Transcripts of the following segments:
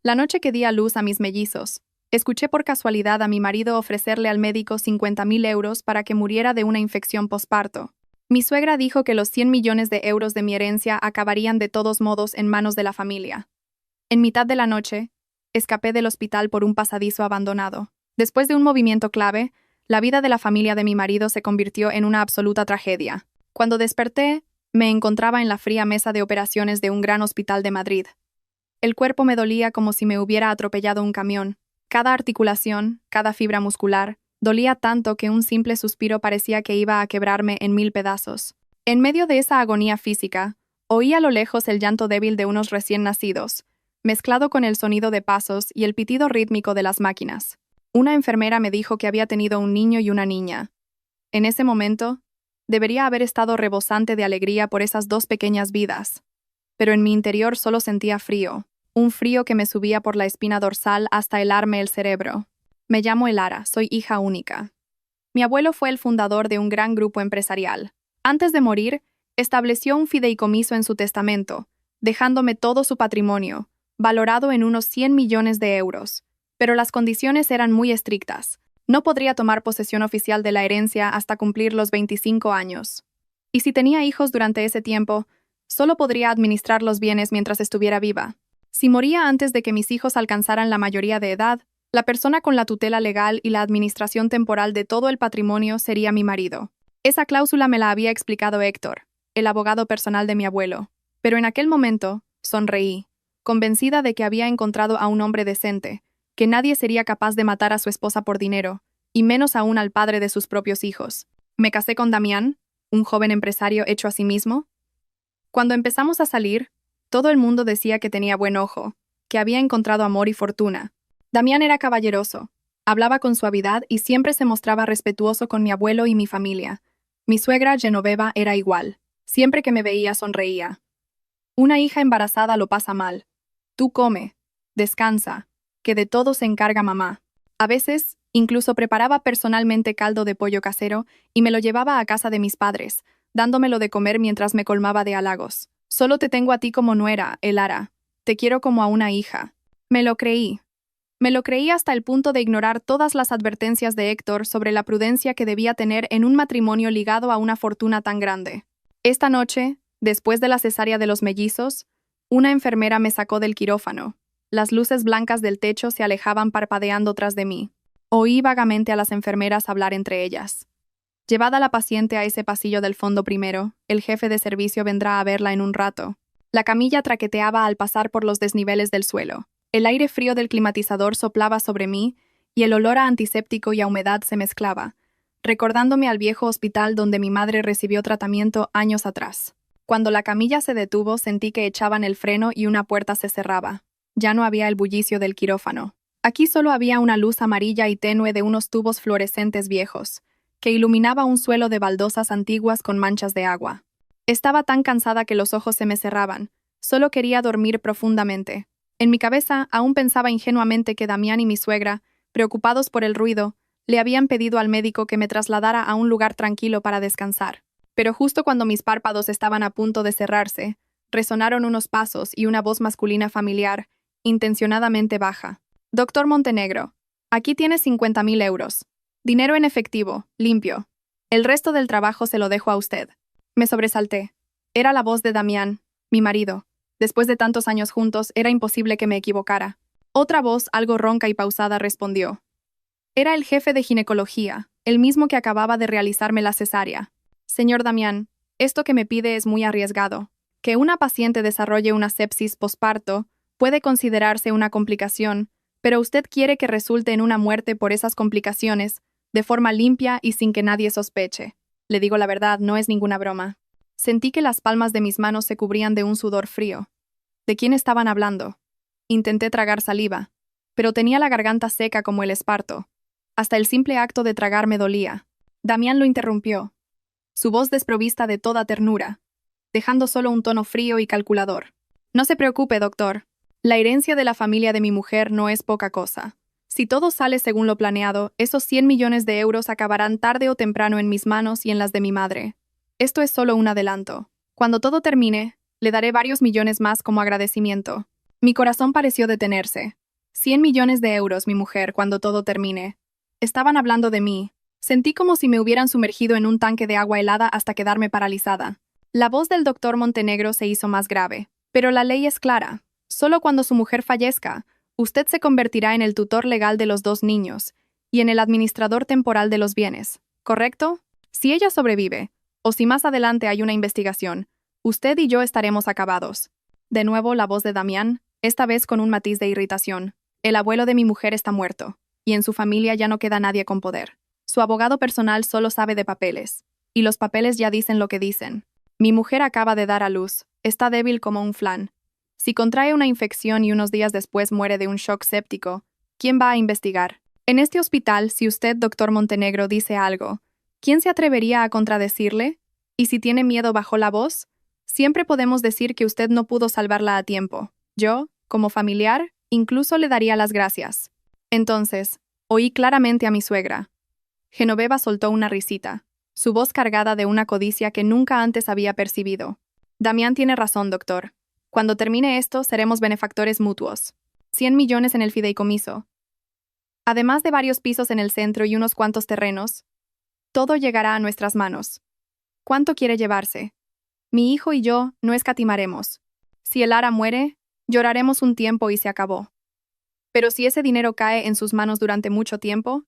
La noche que di a luz a mis mellizos, escuché por casualidad a mi marido ofrecerle al médico 50.000 euros para que muriera de una infección posparto. Mi suegra dijo que los 100 millones de euros de mi herencia acabarían de todos modos en manos de la familia. En mitad de la noche, escapé del hospital por un pasadizo abandonado. Después de un movimiento clave, la vida de la familia de mi marido se convirtió en una absoluta tragedia. Cuando desperté, me encontraba en la fría mesa de operaciones de un gran hospital de Madrid. El cuerpo me dolía como si me hubiera atropellado un camión. Cada articulación, cada fibra muscular, dolía tanto que un simple suspiro parecía que iba a quebrarme en 1000 pedazos. En medio de esa agonía física, oí a lo lejos el llanto débil de unos recién nacidos, mezclado con el sonido de pasos y el pitido rítmico de las máquinas. Una enfermera me dijo que había tenido un niño y una niña. En ese momento, debería haber estado rebosante de alegría por esas dos pequeñas vidas. Pero en mi interior solo sentía frío, un frío que me subía por la espina dorsal hasta helarme el cerebro. Me llamo Elara, soy hija única. Mi abuelo fue el fundador de un gran grupo empresarial. Antes de morir, estableció un fideicomiso en su testamento, dejándome todo su patrimonio, valorado en unos 100 millones de euros. Pero las condiciones eran muy estrictas. No podría tomar posesión oficial de la herencia hasta cumplir los 25 años. Y si tenía hijos durante ese tiempo, solo podría administrar los bienes mientras estuviera viva. Si moría antes de que mis hijos alcanzaran la mayoría de edad, la persona con la tutela legal y la administración temporal de todo el patrimonio sería mi marido. Esa cláusula me la había explicado Héctor, el abogado personal de mi abuelo. Pero en aquel momento, sonreí, convencida de que había encontrado a un hombre decente, que nadie sería capaz de matar a su esposa por dinero, y menos aún al padre de sus propios hijos. Me casé con Damián, un joven empresario hecho a sí mismo. Cuando empezamos a salir, todo el mundo decía que tenía buen ojo, que había encontrado amor y fortuna. Damián era caballeroso, hablaba con suavidad y siempre se mostraba respetuoso con mi abuelo y mi familia. Mi suegra, Genoveva, era igual. Siempre que me veía sonreía. Una hija embarazada lo pasa mal. Tú come, descansa, que de todo se encarga mamá. A veces, incluso preparaba personalmente caldo de pollo casero y me lo llevaba a casa de mis padres, dándomelo de comer mientras me colmaba de halagos. Solo te tengo a ti como nuera, Elara. Te quiero como a una hija. Me lo creí. Me lo creí hasta el punto de ignorar todas las advertencias de Héctor sobre la prudencia que debía tener en un matrimonio ligado a una fortuna tan grande. Esta noche, después de la cesárea de los mellizos, una enfermera me sacó del quirófano. Las luces blancas del techo se alejaban parpadeando tras de mí. Oí vagamente a las enfermeras hablar entre ellas. Llevada la paciente a ese pasillo del fondo primero, el jefe de servicio vendrá a verla en un rato. La camilla traqueteaba al pasar por los desniveles del suelo. El aire frío del climatizador soplaba sobre mí y el olor a antiséptico y a humedad se mezclaba, recordándome al viejo hospital donde mi madre recibió tratamiento años atrás. Cuando la camilla se detuvo, sentí que echaban el freno y una puerta se cerraba. Ya no había el bullicio del quirófano. Aquí solo había una luz amarilla y tenue de unos tubos fluorescentes viejos, que iluminaba un suelo de baldosas antiguas con manchas de agua. Estaba tan cansada que los ojos se me cerraban. Solo quería dormir profundamente. En mi cabeza aún pensaba ingenuamente que Damián y mi suegra, preocupados por el ruido, le habían pedido al médico que me trasladara a un lugar tranquilo para descansar. Pero justo cuando mis párpados estaban a punto de cerrarse, resonaron unos pasos y una voz masculina familiar, intencionadamente baja. Doctor Montenegro, aquí tiene 50.000 euros. Dinero en efectivo, limpio. El resto del trabajo se lo dejo a usted. Me sobresalté. Era la voz de Damián, mi marido. Después de tantos años juntos, era imposible que me equivocara. Otra voz, algo ronca y pausada, respondió. Era el jefe de ginecología, el mismo que acababa de realizarme la cesárea. Señor Damián, esto que me pide es muy arriesgado. Que una paciente desarrolle una sepsis posparto puede considerarse una complicación, pero usted quiere que resulte en una muerte por esas complicaciones, de forma limpia y sin que nadie sospeche. Le digo la verdad, no es ninguna broma. Sentí que las palmas de mis manos se cubrían de un sudor frío. ¿De quién estaban hablando? Intenté tragar saliva, pero tenía la garganta seca como el esparto. Hasta el simple acto de tragar me dolía. Damián lo interrumpió, su voz desprovista de toda ternura, dejando solo un tono frío y calculador. No se preocupe, doctor. La herencia de la familia de mi mujer no es poca cosa. Si todo sale según lo planeado, esos 100 millones de euros acabarán tarde o temprano en mis manos y en las de mi madre. Esto es solo un adelanto. Cuando todo termine, le daré varios millones más como agradecimiento. Mi corazón pareció detenerse. 100 millones de euros, mi mujer, cuando todo termine. Estaban hablando de mí. Sentí como si me hubieran sumergido en un tanque de agua helada hasta quedarme paralizada. La voz del doctor Montenegro se hizo más grave. Pero la ley es clara. Solo cuando su mujer fallezca, usted se convertirá en el tutor legal de los dos niños y en el administrador temporal de los bienes, ¿correcto? Si ella sobrevive, o si más adelante hay una investigación, usted y yo estaremos acabados. De nuevo la voz de Damián, esta vez con un matiz de irritación. El abuelo de mi mujer está muerto, y en su familia ya no queda nadie con poder. Su abogado personal solo sabe de papeles, y los papeles ya dicen lo que dicen. Mi mujer acaba de dar a luz, está débil como un flan. Si contrae una infección y unos días después muere de un shock séptico, ¿quién va a investigar? En este hospital, si usted, doctor Montenegro, dice algo, ¿quién se atrevería a contradecirle? Y si tiene miedo, bajó la voz. Siempre podemos decir que usted no pudo salvarla a tiempo. Yo, como familiar, incluso le daría las gracias. Entonces, oí claramente a mi suegra. Genoveva soltó una risita, su voz cargada de una codicia que nunca antes había percibido. Damián tiene razón, doctor. Cuando termine esto, seremos benefactores mutuos. 100 millones en el fideicomiso. Además de varios pisos en el centro y unos cuantos terrenos, todo llegará a nuestras manos. ¿Cuánto quiere llevarse? Mi hijo y yo no escatimaremos. Si el Ara muere, lloraremos un tiempo y se acabó. Pero si ese dinero cae en sus manos durante mucho tiempo,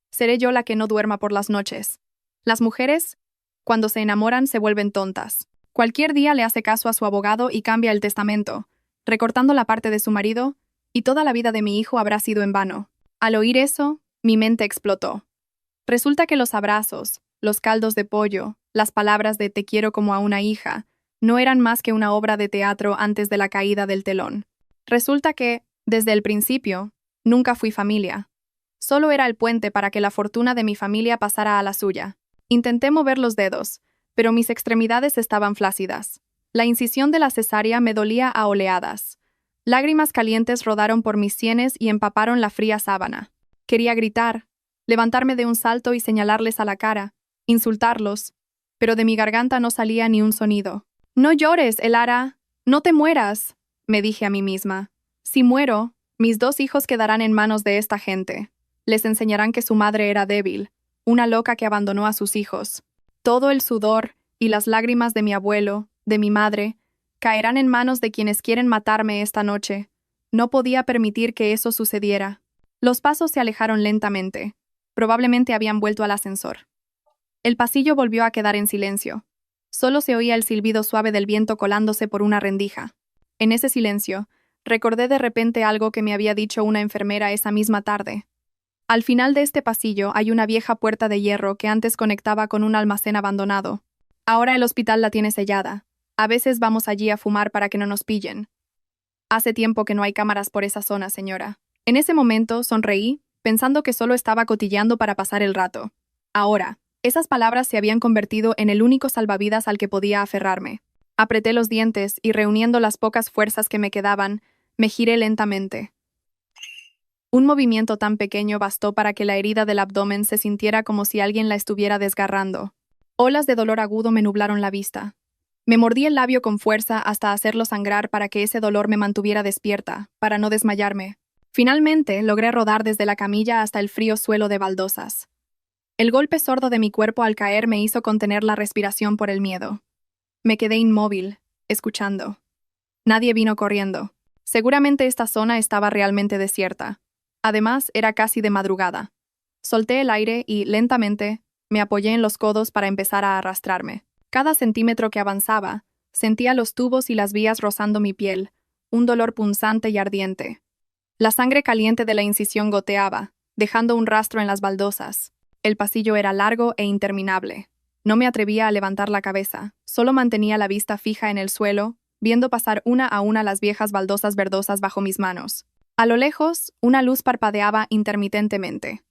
seré yo la que no duerma por las noches. Las mujeres, cuando se enamoran, se vuelven tontas. Cualquier día le hace caso a su abogado y cambia el testamento, recortando la parte de su marido, y toda la vida de mi hijo habrá sido en vano. Al oír eso, mi mente explotó. Resulta que los abrazos, los caldos de pollo, las palabras de te quiero como a una hija, no eran más que una obra de teatro antes de la caída del telón. Resulta que, desde el principio, nunca fui familia. Solo era el puente para que la fortuna de mi familia pasara a la suya. Intenté mover los dedos, pero mis extremidades estaban flácidas. La incisión de la cesárea me dolía a oleadas. Lágrimas calientes rodaron por mis sienes y empaparon la fría sábana. Quería gritar, levantarme de un salto y señalarles a la cara, insultarlos, pero de mi garganta no salía ni un sonido. «No llores, Elara, no te mueras», me dije a mí misma. «Si muero, mis dos hijos quedarán en manos de esta gente. Les enseñarán que su madre era débil, una loca que abandonó a sus hijos. Todo el sudor y las lágrimas de mi abuelo, de mi madre, caerán en manos de quienes quieren matarme esta noche. No podía permitir que eso sucediera». Los pasos se alejaron lentamente. Probablemente habían vuelto al ascensor. El pasillo volvió a quedar en silencio. Solo se oía el silbido suave del viento colándose por una rendija. En ese silencio, recordé de repente algo que me había dicho una enfermera esa misma tarde. Al final de este pasillo hay una vieja puerta de hierro que antes conectaba con un almacén abandonado. Ahora el hospital la tiene sellada. A veces vamos allí a fumar para que no nos pillen. Hace tiempo que no hay cámaras por esa zona, señora. En ese momento sonreí, pensando que solo estaba cotilleando para pasar el rato. Ahora, esas palabras se habían convertido en el único salvavidas al que podía aferrarme. Apreté los dientes y, reuniendo las pocas fuerzas que me quedaban, me giré lentamente. Un movimiento tan pequeño bastó para que la herida del abdomen se sintiera como si alguien la estuviera desgarrando. Olas de dolor agudo me nublaron la vista. Me mordí el labio con fuerza hasta hacerlo sangrar para que ese dolor me mantuviera despierta, para no desmayarme. Finalmente, logré rodar desde la camilla hasta el frío suelo de baldosas. El golpe sordo de mi cuerpo al caer me hizo contener la respiración por el miedo. Me quedé inmóvil, escuchando. Nadie vino corriendo. Seguramente esta zona estaba realmente desierta. Además, era casi de madrugada. Solté el aire y, lentamente, me apoyé en los codos para empezar a arrastrarme. Cada centímetro que avanzaba, sentía los tubos y las vías rozando mi piel, un dolor punzante y ardiente. La sangre caliente de la incisión goteaba, dejando un rastro en las baldosas. El pasillo era largo e interminable. No me atrevía a levantar la cabeza, solo mantenía la vista fija en el suelo, viendo pasar una a una las viejas baldosas verdosas bajo mis manos. A lo lejos, una luz parpadeaba intermitentemente.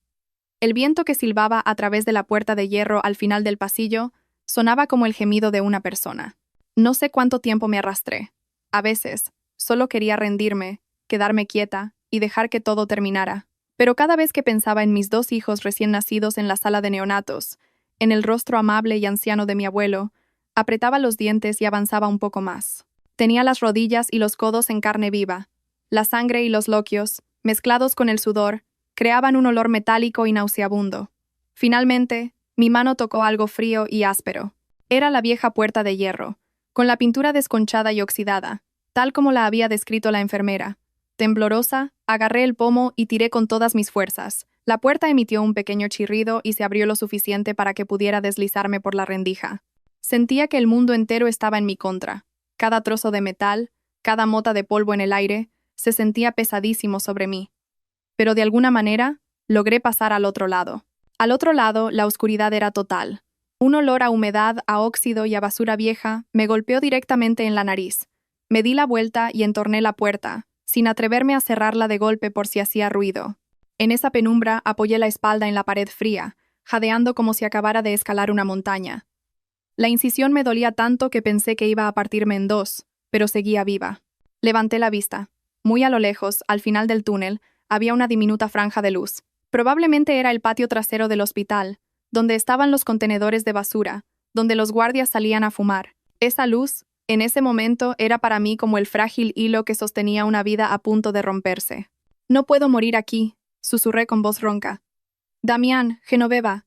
El viento que silbaba a través de la puerta de hierro al final del pasillo sonaba como el gemido de una persona. No sé cuánto tiempo me arrastré. A veces, solo quería rendirme, quedarme quieta y dejar que todo terminara. Pero cada vez que pensaba en mis dos hijos recién nacidos en la sala de neonatos, en el rostro amable y anciano de mi abuelo, apretaba los dientes y avanzaba un poco más. Tenía las rodillas y los codos en carne viva, La sangre y los loquios, mezclados con el sudor, creaban un olor metálico y nauseabundo. Finalmente, mi mano tocó algo frío y áspero. Era la vieja puerta de hierro, con la pintura desconchada y oxidada, tal como la había descrito la enfermera. Temblorosa, agarré el pomo y tiré con todas mis fuerzas. La puerta emitió un pequeño chirrido y se abrió lo suficiente para que pudiera deslizarme por la rendija. Sentía que el mundo entero estaba en mi contra. Cada trozo de metal, cada mota de polvo en el aire, se sentía pesadísimo sobre mí. Pero de alguna manera, logré pasar al otro lado. Al otro lado, la oscuridad era total. Un olor a humedad, a óxido y a basura vieja me golpeó directamente en la nariz. Me di la vuelta y entorné la puerta, sin atreverme a cerrarla de golpe por si hacía ruido. En esa penumbra apoyé la espalda en la pared fría, jadeando como si acabara de escalar una montaña. La incisión me dolía tanto que pensé que iba a partirme en dos, pero seguía viva. Levanté la vista. Muy a lo lejos, al final del túnel, había una diminuta franja de luz. Probablemente era el patio trasero del hospital, donde estaban los contenedores de basura, donde los guardias salían a fumar. Esa luz, en ese momento, era para mí como el frágil hilo que sostenía una vida a punto de romperse. «No puedo morir aquí», susurré con voz ronca. «Damián, Genoveva,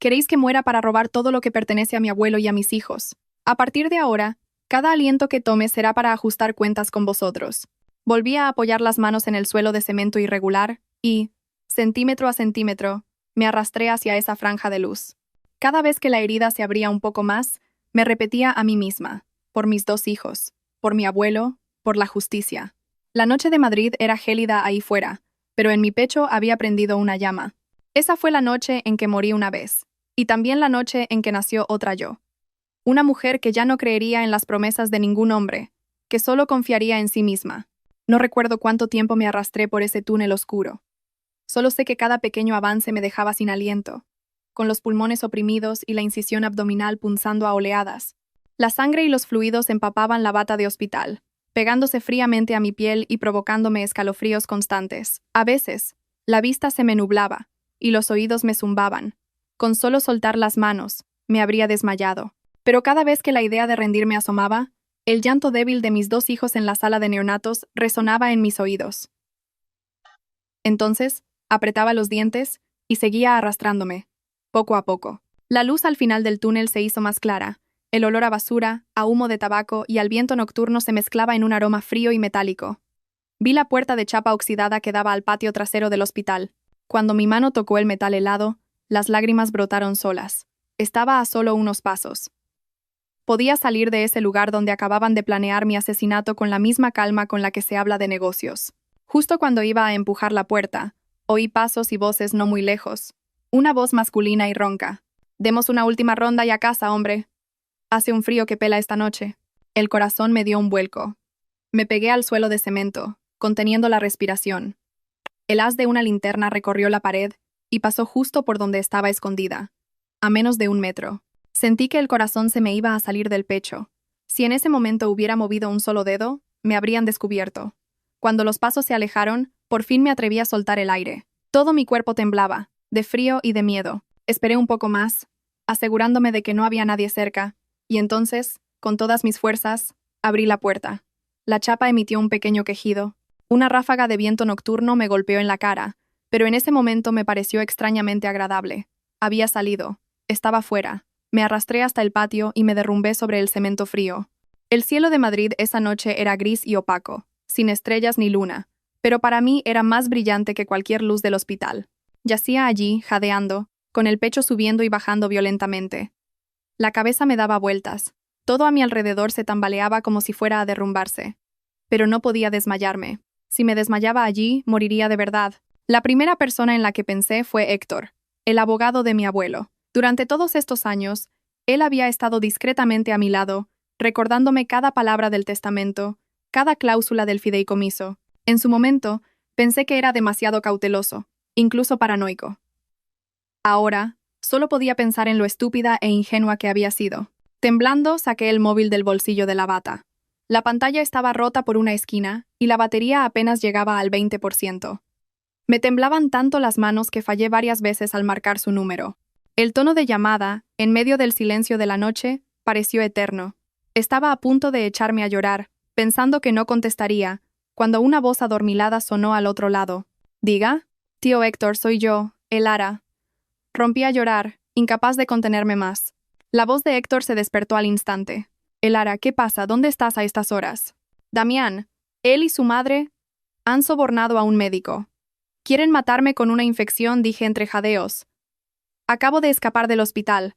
queréis que muera para robar todo lo que pertenece a mi abuelo y a mis hijos. A partir de ahora, cada aliento que tome será para ajustar cuentas con vosotros». Volví a apoyar las manos en el suelo de cemento irregular y, centímetro a centímetro, me arrastré hacia esa franja de luz. Cada vez que la herida se abría un poco más, me repetía a mí misma, por mis dos hijos, por mi abuelo, por la justicia. La noche de Madrid era gélida ahí fuera, pero en mi pecho había prendido una llama. Esa fue la noche en que morí una vez, y también la noche en que nació otra yo. Una mujer que ya no creería en las promesas de ningún hombre, que solo confiaría en sí misma. No recuerdo cuánto tiempo me arrastré por ese túnel oscuro. Solo sé que cada pequeño avance me dejaba sin aliento, con los pulmones oprimidos y la incisión abdominal punzando a oleadas. La sangre y los fluidos empapaban la bata de hospital, pegándose fríamente a mi piel y provocándome escalofríos constantes. A veces, la vista se me nublaba, y los oídos me zumbaban. Con solo soltar las manos, me habría desmayado. Pero cada vez que la idea de rendirme asomaba, el llanto débil de mis dos hijos en la sala de neonatos resonaba en mis oídos. Entonces, apretaba los dientes y seguía arrastrándome, poco a poco. La luz al final del túnel se hizo más clara. El olor a basura, a humo de tabaco y al viento nocturno se mezclaba en un aroma frío y metálico. Vi la puerta de chapa oxidada que daba al patio trasero del hospital. Cuando mi mano tocó el metal helado, las lágrimas brotaron solas. Estaba a solo unos pasos. Podía salir de ese lugar donde acababan de planear mi asesinato con la misma calma con la que se habla de negocios. Justo cuando iba a empujar la puerta, oí pasos y voces no muy lejos. Una voz masculina y ronca. «Demos una última ronda y a casa, hombre. Hace un frío que pela esta noche». El corazón me dio un vuelco. Me pegué al suelo de cemento, conteniendo la respiración. El haz de una linterna recorrió la pared y pasó justo por donde estaba escondida, a menos de 1 metro. Sentí que el corazón se me iba a salir del pecho. Si en ese momento hubiera movido un solo dedo, me habrían descubierto. Cuando los pasos se alejaron, por fin me atreví a soltar el aire. Todo mi cuerpo temblaba, de frío y de miedo. Esperé un poco más, asegurándome de que no había nadie cerca, y entonces, con todas mis fuerzas, abrí la puerta. La chapa emitió un pequeño quejido. Una ráfaga de viento nocturno me golpeó en la cara, pero en ese momento me pareció extrañamente agradable. Había salido. Estaba fuera. Me arrastré hasta el patio y me derrumbé sobre el cemento frío. El cielo de Madrid esa noche era gris y opaco, sin estrellas ni luna, pero para mí era más brillante que cualquier luz del hospital. Yacía allí, jadeando, con el pecho subiendo y bajando violentamente. La cabeza me daba vueltas. Todo a mi alrededor se tambaleaba como si fuera a derrumbarse. Pero no podía desmayarme. Si me desmayaba allí, moriría de verdad. La primera persona en la que pensé fue Héctor, el abogado de mi abuelo. Durante todos estos años, él había estado discretamente a mi lado, recordándome cada palabra del testamento, cada cláusula del fideicomiso. En su momento, pensé que era demasiado cauteloso, incluso paranoico. Ahora, solo podía pensar en lo estúpida e ingenua que había sido. Temblando, saqué el móvil del bolsillo de la bata. La pantalla estaba rota por una esquina y la batería apenas llegaba al 20%. Me temblaban tanto las manos que fallé varias veces al marcar su número. El tono de llamada, en medio del silencio de la noche, pareció eterno. Estaba a punto de echarme a llorar, pensando que no contestaría, cuando una voz adormilada sonó al otro lado. «Diga, tío Héctor, soy yo, Elara». Rompí a llorar, incapaz de contenerme más. La voz de Héctor se despertó al instante. «Elara, ¿qué pasa? ¿Dónde estás a estas horas?» «Damián, él y su madre han sobornado a un médico. Quieren matarme con una infección», dije entre jadeos. «Acabo de escapar del hospital.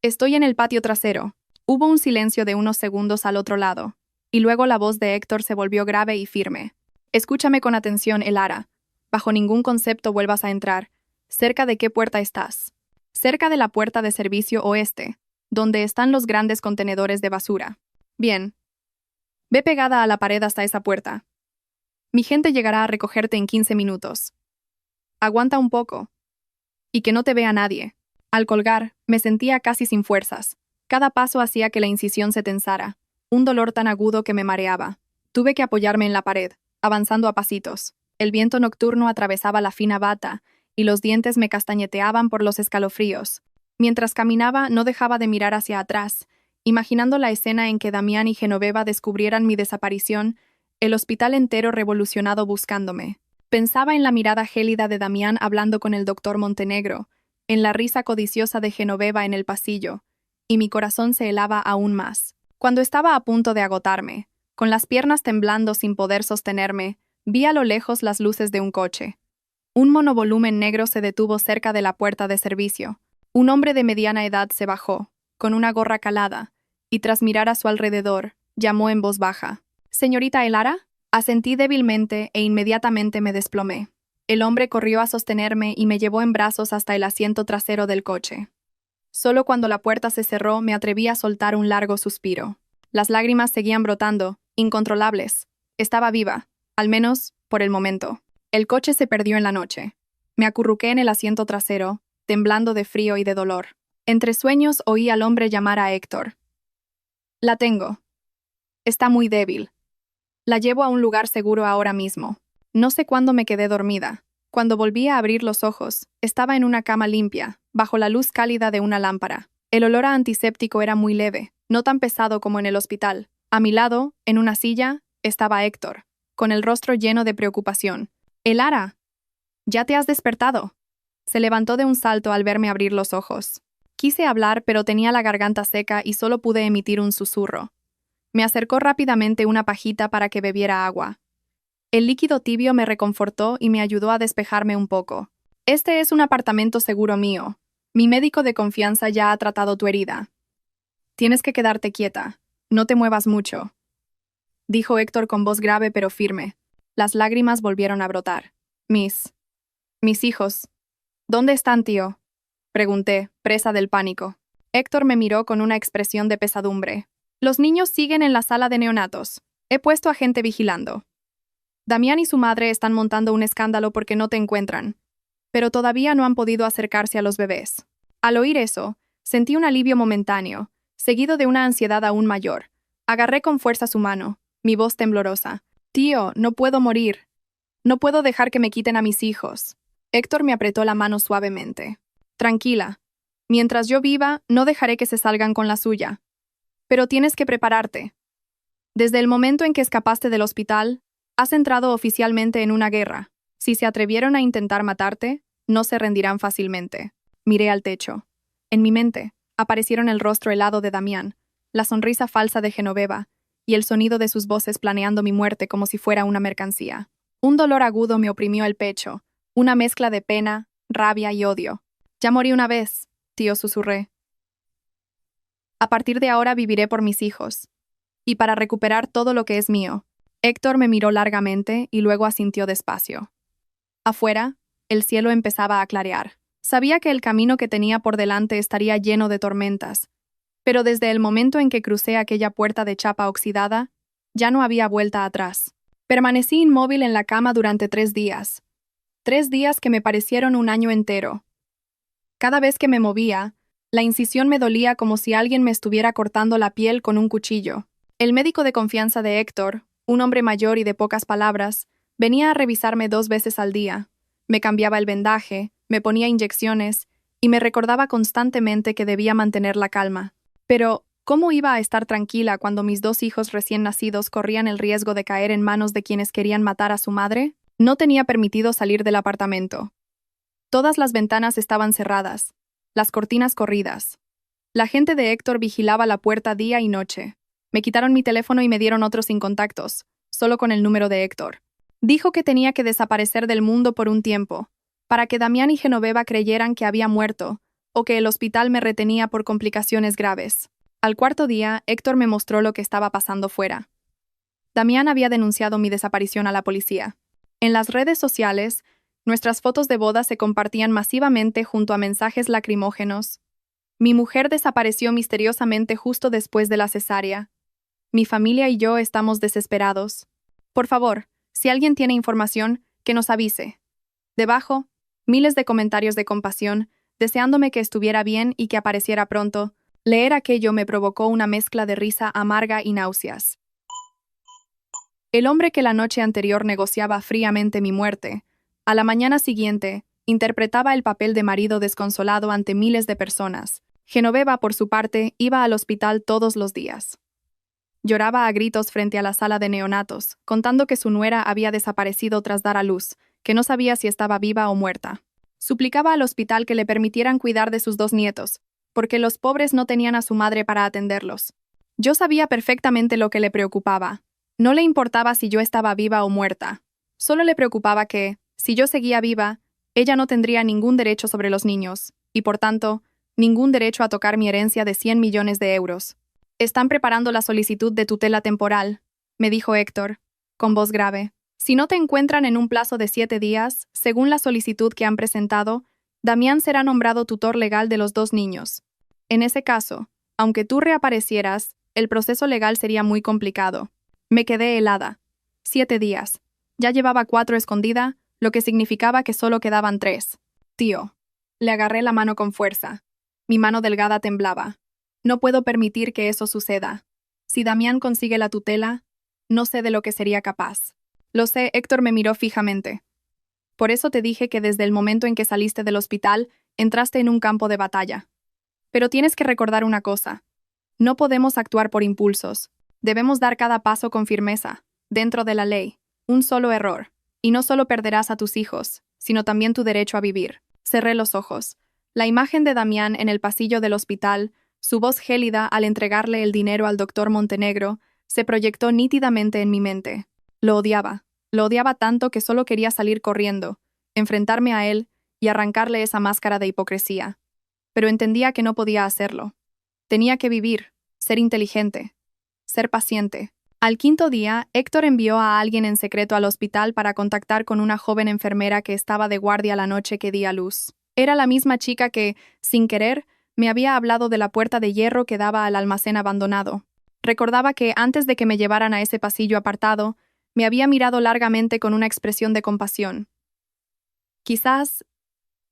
Estoy en el patio trasero». Hubo un silencio de unos segundos al otro lado, y luego la voz de Héctor se volvió grave y firme. «Escúchame con atención, Elara. Bajo ningún concepto vuelvas a entrar. ¿Cerca de qué puerta estás?» «Cerca de la puerta de servicio oeste, donde están los grandes contenedores de basura». «Bien. Ve pegada a la pared hasta esa puerta. Mi gente llegará a recogerte en 15 minutos. Aguanta un poco. Y que no te vea nadie». Al colgar, me sentía casi sin fuerzas. Cada paso hacía que la incisión se tensara, un dolor tan agudo que me mareaba. Tuve que apoyarme en la pared, avanzando a pasitos. El viento nocturno atravesaba la fina bata, y los dientes me castañeteaban por los escalofríos. Mientras caminaba, no dejaba de mirar hacia atrás, imaginando la escena en que Damián y Genoveva descubrieran mi desaparición, el hospital entero revolucionado buscándome. Pensaba en la mirada gélida de Damián hablando con el doctor Montenegro, en la risa codiciosa de Genoveva en el pasillo, y mi corazón se helaba aún más. Cuando estaba a punto de agotarme, con las piernas temblando sin poder sostenerme, vi a lo lejos las luces de un coche. Un monovolumen negro se detuvo cerca de la puerta de servicio. Un hombre de mediana edad se bajó, con una gorra calada, y tras mirar a su alrededor, llamó en voz baja. «¿Señorita Elara?» Asentí débilmente e inmediatamente me desplomé. El hombre corrió a sostenerme y me llevó en brazos hasta el asiento trasero del coche. Solo cuando la puerta se cerró me atreví a soltar un largo suspiro. Las lágrimas seguían brotando, incontrolables. Estaba viva, al menos, por el momento. El coche se perdió en la noche. Me acurruqué en el asiento trasero, temblando de frío y de dolor. Entre sueños oí al hombre llamar a Héctor. «La tengo. Está muy débil. La llevo a un lugar seguro ahora mismo». No sé cuándo me quedé dormida. Cuando volví a abrir los ojos, estaba en una cama limpia, bajo la luz cálida de una lámpara. El olor a antiséptico era muy leve, no tan pesado como en el hospital. A mi lado, en una silla, estaba Héctor, con el rostro lleno de preocupación. «Elara, ¿ya te has despertado?» Se levantó de un salto al verme abrir los ojos. Quise hablar, pero tenía la garganta seca y solo pude emitir un susurro. Me acercó rápidamente una pajita para que bebiera agua. El líquido tibio me reconfortó y me ayudó a despejarme un poco. «Este es un apartamento seguro mío. Mi médico de confianza ya ha tratado tu herida. Tienes que quedarte quieta. No te muevas mucho», dijo Héctor con voz grave pero firme. Las lágrimas volvieron a brotar. Mis hijos. ¿Dónde están, tío?», pregunté, presa del pánico. Héctor me miró con una expresión de pesadumbre. «Los niños siguen en la sala de neonatos. He puesto a gente vigilando. Damián y su madre están montando un escándalo porque no te encuentran, pero todavía no han podido acercarse a los bebés». Al oír eso, sentí un alivio momentáneo, seguido de una ansiedad aún mayor. Agarré con fuerza su mano, mi voz temblorosa. «Tío, no puedo morir. No puedo dejar que me quiten a mis hijos». Héctor me apretó la mano suavemente. «Tranquila. Mientras yo viva, no dejaré que se salgan con la suya. Pero tienes que prepararte. Desde el momento en que escapaste del hospital, has entrado oficialmente en una guerra. Si se atrevieron a intentar matarte, no se rendirán fácilmente». Miré al techo. En mi mente, aparecieron el rostro helado de Damián, la sonrisa falsa de Genoveva, y el sonido de sus voces planeando mi muerte como si fuera una mercancía. Un dolor agudo me oprimió el pecho, una mezcla de pena, rabia y odio. «Ya morí una vez», tío, susurré. «A partir de ahora viviré por mis hijos. Y para recuperar todo lo que es mío». Héctor me miró largamente y luego asintió despacio. Afuera, el cielo empezaba a clarear. Sabía que el camino que tenía por delante estaría lleno de tormentas, pero desde el momento en que crucé aquella puerta de chapa oxidada, ya no había vuelta atrás. Permanecí inmóvil en la cama durante 3 días. 3 días que me parecieron un año entero. Cada vez que me movía, la incisión me dolía como si alguien me estuviera cortando la piel con un cuchillo. El médico de confianza de Héctor, un hombre mayor y de pocas palabras, venía a revisarme 2 veces al día. Me cambiaba el vendaje, me ponía inyecciones y me recordaba constantemente que debía mantener la calma. Pero, ¿Cómo iba a estar tranquila cuando mis 2 hijos recién nacidos corrían el riesgo de caer en manos de quienes querían matar a su madre? No tenía permitido salir del apartamento. Todas las ventanas estaban cerradas, las cortinas corridas. La gente de Héctor vigilaba la puerta día y noche. Me quitaron mi teléfono y me dieron otro sin contactos, solo con el número de Héctor. Dijo que tenía que desaparecer del mundo por un tiempo, para que Damián y Genoveva creyeran que había muerto, o que el hospital me retenía por complicaciones graves. Al cuarto día, Héctor me mostró lo que estaba pasando fuera. Damián había denunciado mi desaparición a la policía. En las redes sociales, nuestras fotos de boda se compartían masivamente junto a mensajes lacrimógenos. Mi mujer desapareció misteriosamente justo después de la cesárea. Mi familia y yo estamos desesperados. Por favor, si alguien tiene información, que nos avise. Debajo, miles de comentarios de compasión, deseándome que estuviera bien y que apareciera pronto. Leer aquello me provocó una mezcla de risa amarga y náuseas. El hombre que la noche anterior negociaba fríamente mi muerte, a la mañana siguiente, interpretaba el papel de marido desconsolado ante miles de personas. Genoveva, por su parte, iba al hospital todos los días. Lloraba a gritos frente a la sala de neonatos, contando que su nuera había desaparecido tras dar a luz, que no sabía si estaba viva o muerta. Suplicaba al hospital que le permitieran cuidar de sus 2 nietos, porque los pobres no tenían a su madre para atenderlos. Yo sabía perfectamente lo que le preocupaba. No le importaba si yo estaba viva o muerta. Solo le preocupaba que, si yo seguía viva, ella no tendría ningún derecho sobre los niños, y por tanto, ningún derecho a tocar mi herencia de 100 millones de euros. Están preparando la solicitud de tutela temporal, me dijo Héctor, con voz grave. Si no te encuentran en un plazo de 7 días, según la solicitud que han presentado, Damián será nombrado tutor legal de los 2 niños. En ese caso, aunque tú reaparecieras, el proceso legal sería muy complicado. Me quedé helada. 7 días. Ya llevaba 4 escondida, lo que significaba que solo quedaban 3. Tío. Le agarré la mano con fuerza. Mi mano delgada temblaba. No puedo permitir que eso suceda. Si Damián consigue la tutela, no sé de lo que sería capaz. Lo sé, Héctor me miró fijamente. Por eso te dije que desde el momento en que saliste del hospital, entraste en un campo de batalla. Pero tienes que recordar una cosa. No podemos actuar por impulsos. Debemos dar cada paso con firmeza, dentro de la ley. Un solo error. Y no solo perderás a tus hijos, sino también tu derecho a vivir. Cerré los ojos. La imagen de Damián en el pasillo del hospital, su voz gélida al entregarle el dinero al doctor Montenegro, se proyectó nítidamente en mi mente. Lo odiaba. Lo odiaba tanto que solo quería salir corriendo, enfrentarme a él y arrancarle esa máscara de hipocresía. Pero entendía que no podía hacerlo. Tenía que vivir, ser inteligente, ser paciente. Al 5.º día, Héctor envió a alguien en secreto al hospital para contactar con una joven enfermera que estaba de guardia la noche que di a luz. Era la misma chica que, sin querer, me había hablado de la puerta de hierro que daba al almacén abandonado. Recordaba que, antes de que me llevaran a ese pasillo apartado, me había mirado largamente con una expresión de compasión. Quizás,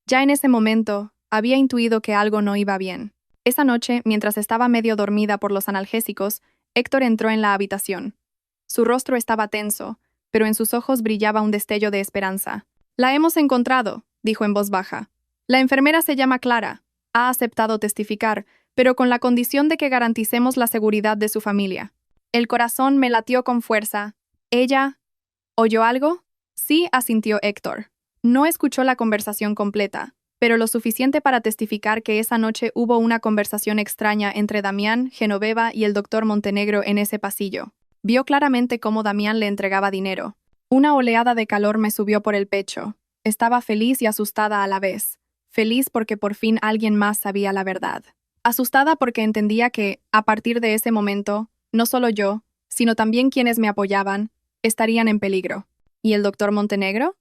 ya en ese momento, había intuido que algo no iba bien. Esa noche, mientras estaba medio dormida por los analgésicos, Héctor entró en la habitación. Su rostro estaba tenso, pero en sus ojos brillaba un destello de esperanza. «La hemos encontrado», dijo en voz baja. «La enfermera se llama Clara. Ha aceptado testificar, pero con la condición de que garanticemos la seguridad de su familia». El corazón me latió con fuerza. «¿Ella oyó algo?» «Sí», asintió Héctor. No escuchó la conversación completa, pero lo suficiente para testificar que esa noche hubo una conversación extraña entre Damián, Genoveva y el doctor Montenegro en ese pasillo. Vio claramente cómo Damián le entregaba dinero. Una oleada de calor me subió por el pecho. Estaba feliz y asustada a la vez. Feliz porque por fin alguien más sabía la verdad. Asustada porque entendía que, a partir de ese momento, no solo yo, sino también quienes me apoyaban, estarían en peligro. ¿Y el doctor Montenegro?,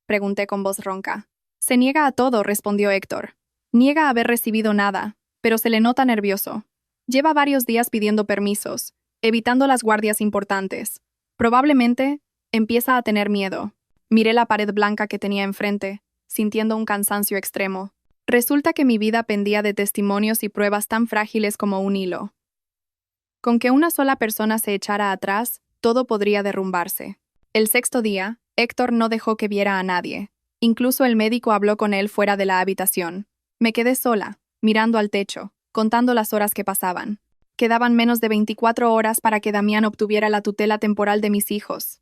pregunté con voz ronca. Se niega a todo, respondió Héctor. Niega haber recibido nada, pero se le nota nervioso. Lleva varios días pidiendo permisos, evitando las guardias importantes. Probablemente empieza a tener miedo. Miré la pared blanca que tenía enfrente, sintiendo un cansancio extremo. Resulta que mi vida pendía de testimonios y pruebas tan frágiles como un hilo. Con que una sola persona se echara atrás, todo podría derrumbarse. El 6.º día, Héctor no dejó que viera a nadie. Incluso el médico habló con él fuera de la habitación. Me quedé sola, mirando al techo, contando las horas que pasaban. Quedaban menos de 24 horas para que Damián obtuviera la tutela temporal de mis hijos.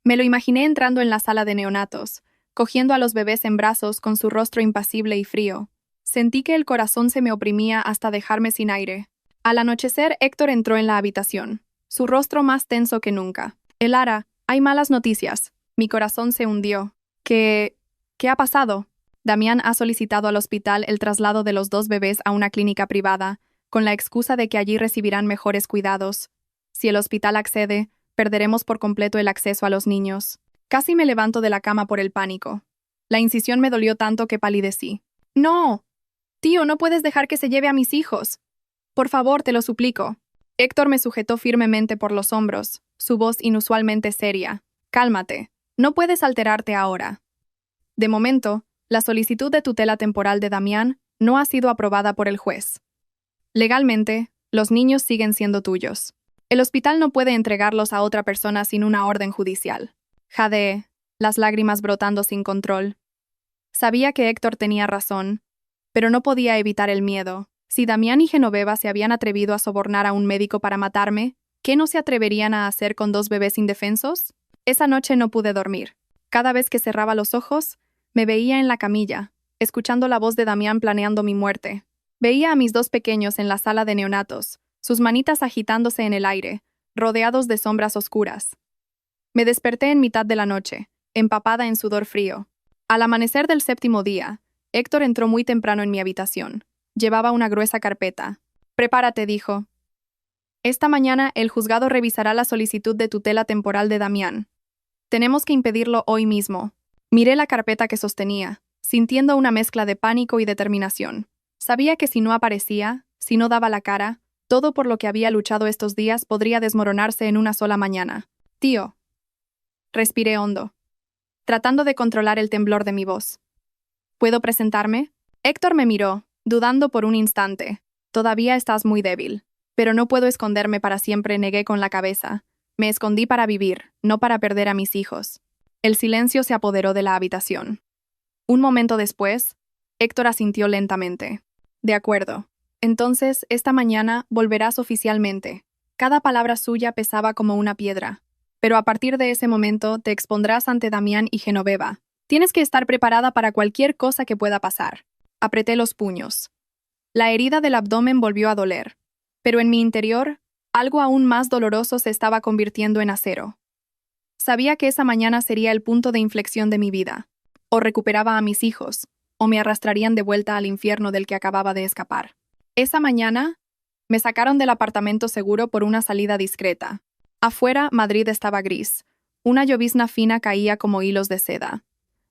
Me lo imaginé entrando en la sala de neonatos, cogiendo a los bebés en brazos con su rostro impasible y frío. Sentí que el corazón se me oprimía hasta dejarme sin aire. Al anochecer, Héctor entró en la habitación, su rostro más tenso que nunca. Elara, hay malas noticias. Mi corazón se hundió. ¿Qué ha pasado? Damián ha solicitado al hospital el traslado de los 2 bebés a una clínica privada, con la excusa de que allí recibirán mejores cuidados. Si el hospital accede, perderemos por completo el acceso a los niños. Casi me levanto de la cama por el pánico. La incisión me dolió tanto que palidecí. ¡No! Tío, no puedes dejar que se lleve a mis hijos. Por favor, te lo suplico. Héctor me sujetó firmemente por los hombros, su voz inusualmente seria. Cálmate. No puedes alterarte ahora. De momento, la solicitud de tutela temporal de Damián no ha sido aprobada por el juez. Legalmente, los niños siguen siendo tuyos. El hospital no puede entregarlos a otra persona sin una orden judicial. Jadeé, las lágrimas brotando sin control. Sabía que Héctor tenía razón, pero no podía evitar el miedo. Si Damián y Genoveva se habían atrevido a sobornar a un médico para matarme, ¿qué no se atreverían a hacer con 2 bebés indefensos? Esa noche no pude dormir. Cada vez que cerraba los ojos, me veía en la camilla, escuchando la voz de Damián planeando mi muerte. Veía a mis 2 pequeños en la sala de neonatos, sus manitas agitándose en el aire, rodeados de sombras oscuras. Me desperté en mitad de la noche, empapada en sudor frío. Al amanecer del 7º día, Héctor entró muy temprano en mi habitación. Llevaba una gruesa carpeta. Prepárate, dijo. Esta mañana el juzgado revisará la solicitud de tutela temporal de Damián. Tenemos que impedirlo hoy mismo. Miré la carpeta que sostenía, sintiendo una mezcla de pánico y determinación. Sabía que si no aparecía, si no daba la cara, todo por lo que había luchado estos días podría desmoronarse en una sola mañana. Tío. Respiré hondo, tratando de controlar el temblor de mi voz. ¿Puedo presentarme? Héctor me miró, dudando por un instante. Todavía estás muy débil. Pero no puedo esconderme para siempre, negué con la cabeza. Me escondí para vivir, no para perder a mis hijos. El silencio se apoderó de la habitación. Un momento después, Héctor asintió lentamente. De acuerdo. Entonces, esta mañana volverás oficialmente. Cada palabra suya pesaba como una piedra. Pero a partir de ese momento te expondrás ante Damián y Genoveva. Tienes que estar preparada para cualquier cosa que pueda pasar. Apreté los puños. La herida del abdomen volvió a doler. Pero en mi interior, algo aún más doloroso se estaba convirtiendo en acero. Sabía que esa mañana sería el punto de inflexión de mi vida. O recuperaba a mis hijos, o me arrastrarían de vuelta al infierno del que acababa de escapar. Esa mañana, me sacaron del apartamento seguro por una salida discreta. Afuera, Madrid estaba gris. Una llovizna fina caía como hilos de seda.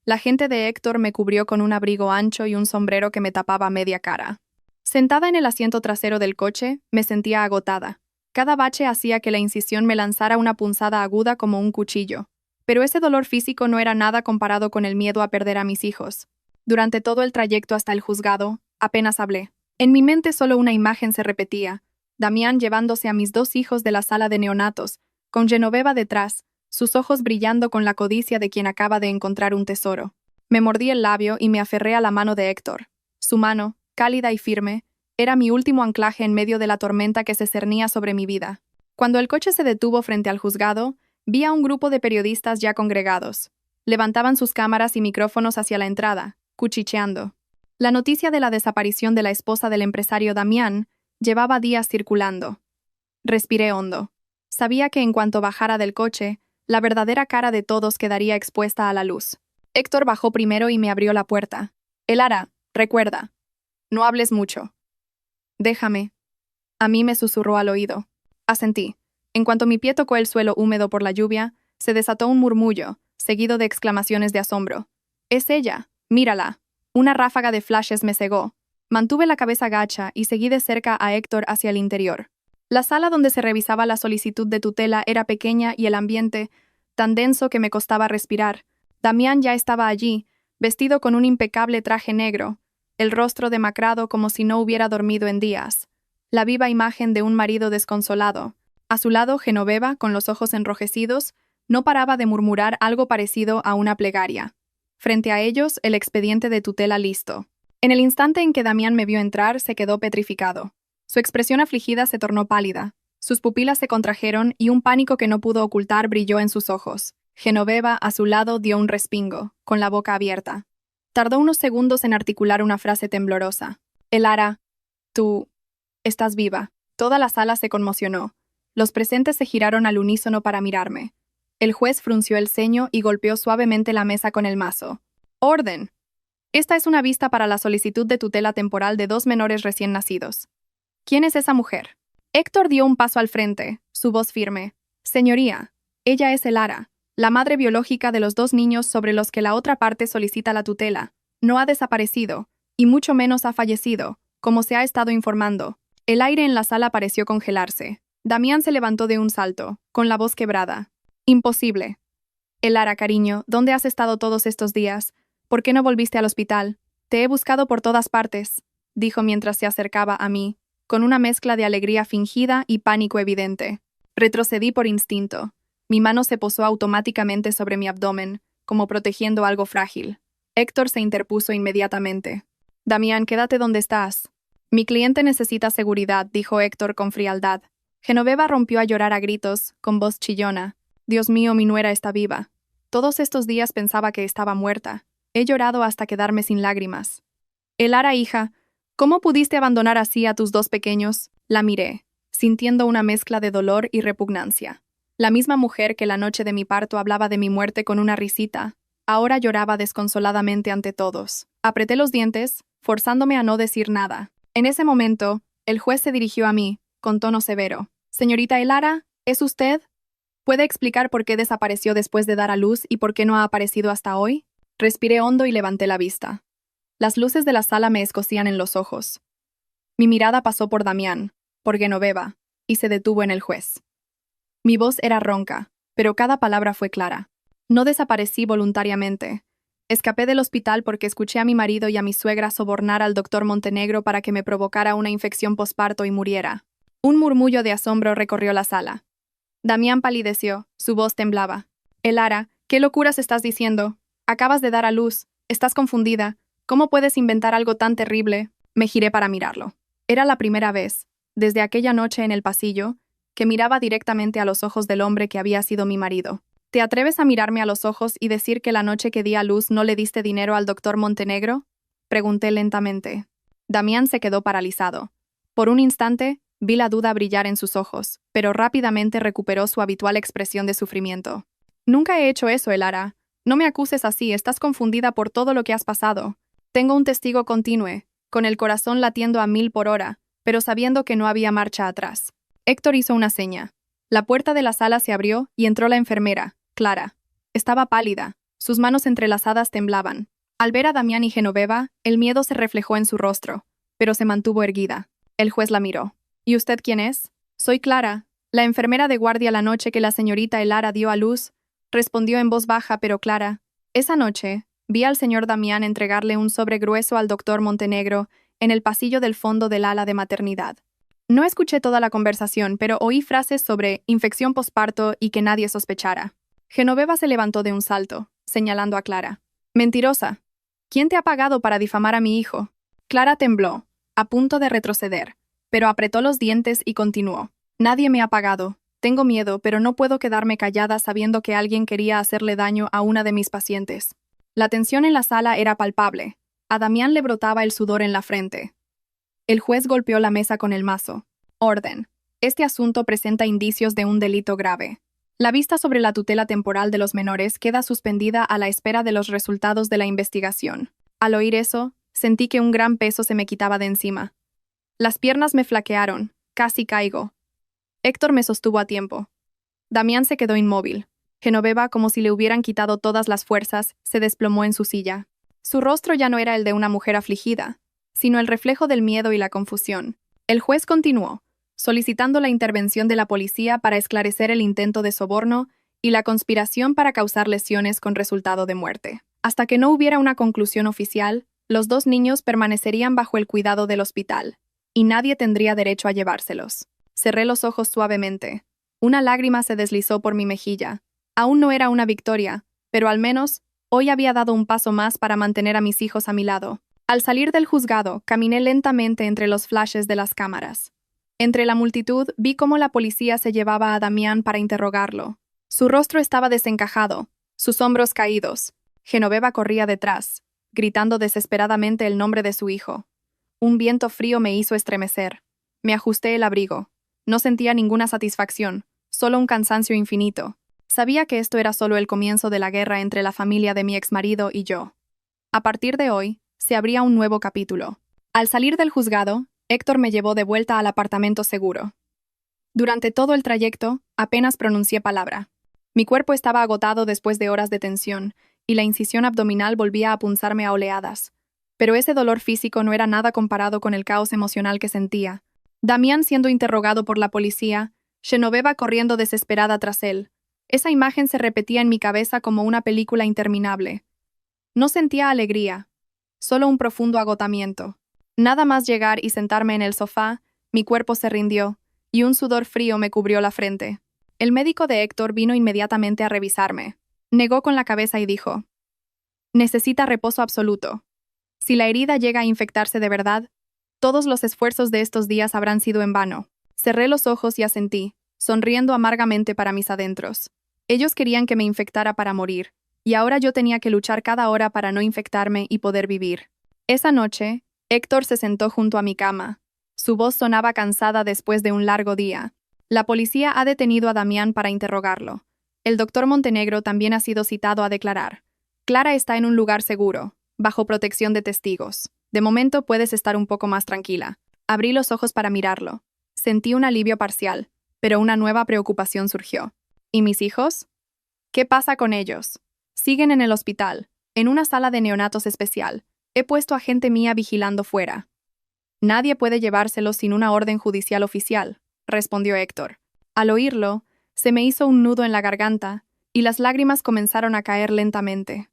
La gente de Héctor me cubrió con un abrigo ancho y un sombrero que me tapaba media cara. Sentada en el asiento trasero del coche, me sentía agotada. Cada bache hacía que la incisión me lanzara una punzada aguda como un cuchillo. Pero ese dolor físico no era nada comparado con el miedo a perder a mis hijos. Durante todo el trayecto hasta el juzgado, apenas hablé. En mi mente solo una imagen se repetía. Damián llevándose a mis 2 hijos de la sala de neonatos, con Genoveva detrás, sus ojos brillando con la codicia de quien acaba de encontrar un tesoro. Me mordí el labio y me aferré a la mano de Héctor. Su mano, cálida y firme, era mi último anclaje en medio de la tormenta que se cernía sobre mi vida. Cuando el coche se detuvo frente al juzgado, vi a un grupo de periodistas ya congregados. Levantaban sus cámaras y micrófonos hacia la entrada, cuchicheando. La noticia de la desaparición de la esposa del empresario Damián llevaba días circulando. Respiré hondo. Sabía que en cuanto bajara del coche, la verdadera cara de todos quedaría expuesta a la luz. Héctor bajó primero y me abrió la puerta. Elara, recuerda. No hables mucho. Déjame. A mí me susurró al oído. Asentí. En cuanto mi pie tocó el suelo húmedo por la lluvia, se desató un murmullo, seguido de exclamaciones de asombro. «¡Es ella! ¡Mírala!». Una ráfaga de flashes me cegó. Mantuve la cabeza gacha y seguí de cerca a Héctor hacia el interior. La sala donde se revisaba la solicitud de tutela era pequeña y el ambiente tan denso que me costaba respirar. Damián ya estaba allí, vestido con un impecable traje negro, el rostro demacrado como si no hubiera dormido en días. La viva imagen de un marido desconsolado. A su lado, Genoveva, con los ojos enrojecidos, no paraba de murmurar algo parecido a una plegaria. Frente a ellos, el expediente de tutela listo. En el instante en que Damián me vio entrar, se quedó petrificado. Su expresión afligida se tornó pálida. Sus pupilas se contrajeron y un pánico que no pudo ocultar brilló en sus ojos. Genoveva, a su lado, dio un respingo, con la boca abierta. Tardó unos segundos en articular una frase temblorosa. Elara, tú estás viva. Toda la sala se conmocionó. Los presentes se giraron al unísono para mirarme. El juez frunció el ceño y golpeó suavemente la mesa con el mazo. ¡Orden! Esta es una vista para la solicitud de tutela temporal de 2 menores recién nacidos. ¿Quién es esa mujer? Héctor dio un paso al frente, su voz firme. Señoría, ella es Elara, la madre biológica de los 2 niños sobre los que la otra parte solicita la tutela. No ha desaparecido, y mucho menos ha fallecido, como se ha estado informando. El aire en la sala pareció congelarse. Damián se levantó de un salto, con la voz quebrada. Imposible. Elara, cariño, ¿dónde has estado todos estos días? ¿Por qué no volviste al hospital? Te he buscado por todas partes, dijo mientras se acercaba a mí, con una mezcla de alegría fingida y pánico evidente. Retrocedí por instinto. Mi mano se posó automáticamente sobre mi abdomen, como protegiendo algo frágil. Héctor se interpuso inmediatamente. Damián, quédate donde estás. Mi cliente necesita seguridad, dijo Héctor con frialdad. Genoveva rompió a llorar a gritos, con voz chillona. Dios mío, mi nuera está viva. Todos estos días pensaba que estaba muerta. He llorado hasta quedarme sin lágrimas. Elara, hija, ¿cómo pudiste abandonar así a tus 2 pequeños? La miré, sintiendo una mezcla de dolor y repugnancia. La misma mujer que la noche de mi parto hablaba de mi muerte con una risita, ahora lloraba desconsoladamente ante todos. Apreté los dientes, forzándome a no decir nada. En ese momento, el juez se dirigió a mí, con tono severo. Señorita Elara, ¿es usted? ¿Puede explicar por qué desapareció después de dar a luz y por qué no ha aparecido hasta hoy? Respiré hondo y levanté la vista. Las luces de la sala me escocían en los ojos. Mi mirada pasó por Damián, por Genoveva, y se detuvo en el juez. Mi voz era ronca, pero cada palabra fue clara. No desaparecí voluntariamente. Escapé del hospital porque escuché a mi marido y a mi suegra sobornar al doctor Montenegro para que me provocara una infección posparto y muriera. Un murmullo de asombro recorrió la sala. Damián palideció, su voz temblaba. Elara, ¿qué locuras estás diciendo? Acabas de dar a luz, estás confundida. ¿Cómo puedes inventar algo tan terrible? Me giré para mirarlo. Era la primera vez, desde aquella noche en el pasillo, que miraba directamente a los ojos del hombre que había sido mi marido. ¿Te atreves a mirarme a los ojos y decir que la noche que di a luz no le diste dinero al doctor Montenegro? Pregunté lentamente. Damián se quedó paralizado. Por un instante, vi la duda brillar en sus ojos, pero rápidamente recuperó su habitual expresión de sufrimiento. Nunca he hecho eso, Elara. No me acuses así, estás confundida por todo lo que has pasado. Tengo un testigo continuo, con el corazón latiendo a 1000 por hora, pero sabiendo que no había marcha atrás. Héctor hizo una seña. La puerta de la sala se abrió y entró la enfermera, Clara. Estaba pálida, sus manos entrelazadas temblaban. Al ver a Damián y Genoveva, el miedo se reflejó en su rostro, pero se mantuvo erguida. El juez la miró. ¿Y usted quién es? Soy Clara, la enfermera de guardia la noche que la señorita Elara dio a luz, respondió en voz baja pero clara. Esa noche, vi al señor Damián entregarle un sobre grueso al doctor Montenegro en el pasillo del fondo del ala de maternidad. No escuché toda la conversación, pero oí frases sobre infección posparto y que nadie sospechara. Genoveva se levantó de un salto, señalando a Clara. Mentirosa. ¿Quién te ha pagado para difamar a mi hijo? Clara tembló, a punto de retroceder, pero apretó los dientes y continuó. Nadie me ha pagado. Tengo miedo, pero no puedo quedarme callada sabiendo que alguien quería hacerle daño a una de mis pacientes. La tensión en la sala era palpable. A Damián le brotaba el sudor en la frente. El juez golpeó la mesa con el mazo. Orden. Este asunto presenta indicios de un delito grave. La vista sobre la tutela temporal de los menores queda suspendida a la espera de los resultados de la investigación. Al oír eso, sentí que un gran peso se me quitaba de encima. Las piernas me flaquearon, casi caigo. Héctor me sostuvo a tiempo. Damián se quedó inmóvil. Genoveva, como si le hubieran quitado todas las fuerzas, se desplomó en su silla. Su rostro ya no era el de una mujer afligida, sino el reflejo del miedo y la confusión. El juez continuó, solicitando la intervención de la policía para esclarecer el intento de soborno y la conspiración para causar lesiones con resultado de muerte. Hasta que no hubiera una conclusión oficial, los 2 niños permanecerían bajo el cuidado del hospital, y nadie tendría derecho a llevárselos. Cerré los ojos suavemente. Una lágrima se deslizó por mi mejilla. Aún no era una victoria, pero al menos hoy había dado un paso más para mantener a mis hijos a mi lado. Al salir del juzgado, caminé lentamente entre los flashes de las cámaras. Entre la multitud vi cómo la policía se llevaba a Damián para interrogarlo. Su rostro estaba desencajado, sus hombros caídos. Genoveva corría detrás, gritando desesperadamente el nombre de su hijo. Un viento frío me hizo estremecer. Me ajusté el abrigo. No sentía ninguna satisfacción, solo un cansancio infinito. Sabía que esto era solo el comienzo de la guerra entre la familia de mi exmarido y yo. A partir de hoy, se abría un nuevo capítulo. Al salir del juzgado, Héctor me llevó de vuelta al apartamento seguro. Durante todo el trayecto, apenas pronuncié palabra. Mi cuerpo estaba agotado después de horas de tensión, y la incisión abdominal volvía a punzarme a oleadas. Pero ese dolor físico no era nada comparado con el caos emocional que sentía. Damián siendo interrogado por la policía, Genoveva corriendo desesperada tras él. Esa imagen se repetía en mi cabeza como una película interminable. No sentía alegría, solo un profundo agotamiento. Nada más llegar y sentarme en el sofá, mi cuerpo se rindió, y un sudor frío me cubrió la frente. El médico de Héctor vino inmediatamente a revisarme. Negó con la cabeza y dijo: necesita reposo absoluto. Si la herida llega a infectarse de verdad, todos los esfuerzos de estos días habrán sido en vano. Cerré los ojos y asentí, sonriendo amargamente para mis adentros. Ellos querían que me infectara para morir, y ahora yo tenía que luchar cada hora para no infectarme y poder vivir. Esa noche, Héctor se sentó junto a mi cama. Su voz sonaba cansada después de un largo día. La policía ha detenido a Damián para interrogarlo. El doctor Montenegro también ha sido citado a declarar. Clara está en un lugar seguro, bajo protección de testigos. De momento puedes estar un poco más tranquila. Abrí los ojos para mirarlo. Sentí un alivio parcial, pero una nueva preocupación surgió. ¿Y mis hijos? ¿Qué pasa con ellos? Siguen en el hospital, en una sala de neonatos especial. He puesto a gente mía vigilando fuera. Nadie puede llevárselos sin una orden judicial oficial, respondió Héctor. Al oírlo, se me hizo un nudo en la garganta, y las lágrimas comenzaron a caer lentamente.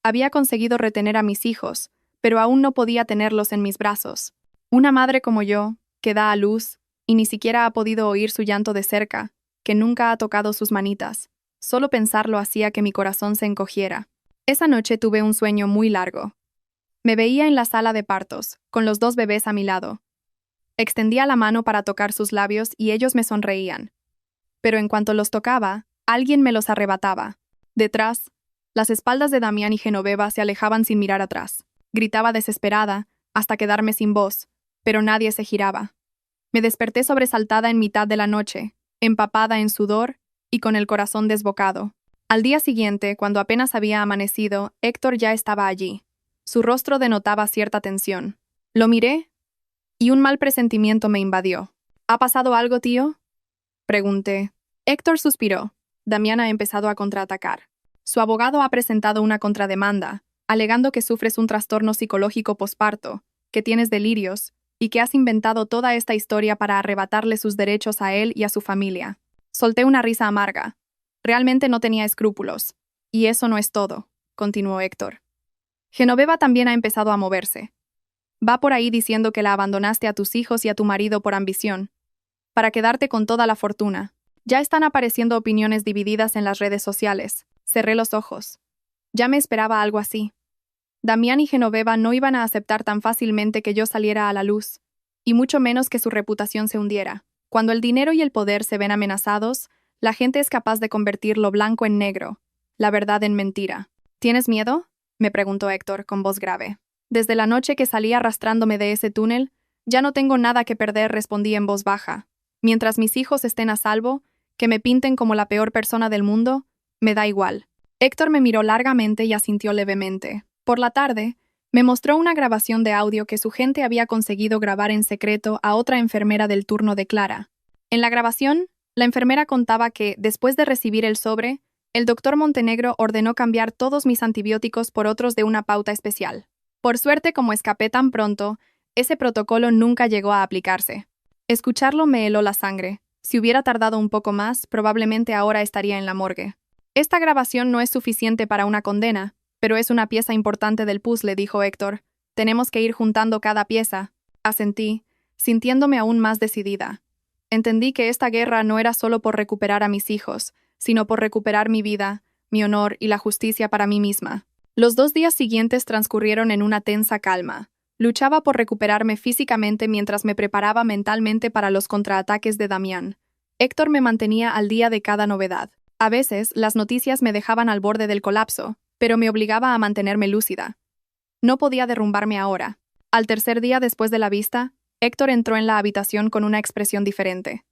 Había conseguido retener a mis hijos, pero aún no podía tenerlos en mis brazos. Una madre como yo, que da a luz, y ni siquiera ha podido oír su llanto de cerca, que nunca ha tocado sus manitas. Solo pensarlo hacía que mi corazón se encogiera. Esa noche tuve un sueño muy largo. Me veía en la sala de partos, con los 2 bebés a mi lado. Extendía la mano para tocar sus labios y ellos me sonreían. Pero en cuanto los tocaba, alguien me los arrebataba. Detrás, las espaldas de Damián y Genoveva se alejaban sin mirar atrás. Gritaba desesperada, hasta quedarme sin voz, pero nadie se giraba. Me desperté sobresaltada en mitad de la noche, empapada en sudor y con el corazón desbocado. Al día siguiente, cuando apenas había amanecido, Héctor ya estaba allí. Su rostro denotaba cierta tensión. Lo miré, y un mal presentimiento me invadió. ¿Ha pasado algo, tío?, pregunté. Héctor suspiró. Damián ha empezado a contraatacar. Su abogado ha presentado una contrademanda, alegando que sufres un trastorno psicológico posparto, que tienes delirios, y que has inventado toda esta historia para arrebatarle sus derechos a él y a su familia. Solté una risa amarga. Realmente no tenía escrúpulos. Y eso no es todo, continuó Héctor. Genoveva también ha empezado a moverse. Va por ahí diciendo que la abandonaste a tus hijos y a tu marido por ambición, para quedarte con toda la fortuna. Ya están apareciendo opiniones divididas en las redes sociales. Cerré los ojos. Ya me esperaba algo así. Damián y Genoveva no iban a aceptar tan fácilmente que yo saliera a la luz, y mucho menos que su reputación se hundiera. Cuando el dinero y el poder se ven amenazados, la gente es capaz de convertir lo blanco en negro, la verdad en mentira. ¿Tienes miedo?, me preguntó Héctor con voz grave. Desde la noche que salí arrastrándome de ese túnel, ya no tengo nada que perder, respondí en voz baja. Mientras mis hijos estén a salvo, que me pinten como la peor persona del mundo, me da igual. Héctor me miró largamente y asintió levemente. Por la tarde, me mostró una grabación de audio que su gente había conseguido grabar en secreto a otra enfermera del turno de Clara. En la grabación, la enfermera contaba que, después de recibir el sobre, el doctor Montenegro ordenó cambiar todos mis antibióticos por otros de una pauta especial. Por suerte, como escapé tan pronto, ese protocolo nunca llegó a aplicarse. Escucharlo me heló la sangre. Si hubiera tardado un poco más, probablemente ahora estaría en la morgue. Esta grabación no es suficiente para una condena, pero es una pieza importante del puzzle, dijo Héctor. Tenemos que ir juntando cada pieza. Asentí, sintiéndome aún más decidida. Entendí que esta guerra no era solo por recuperar a mis hijos, sino por recuperar mi vida, mi honor y la justicia para mí misma. Los 2 días siguientes transcurrieron en una tensa calma. Luchaba por recuperarme físicamente mientras me preparaba mentalmente para los contraataques de Damián. Héctor me mantenía al día de cada novedad. A veces, las noticias me dejaban al borde del colapso, pero me obligaba a mantenerme lúcida. No podía derrumbarme ahora. Al tercer día después de la vista, Héctor entró en la habitación con una expresión diferente.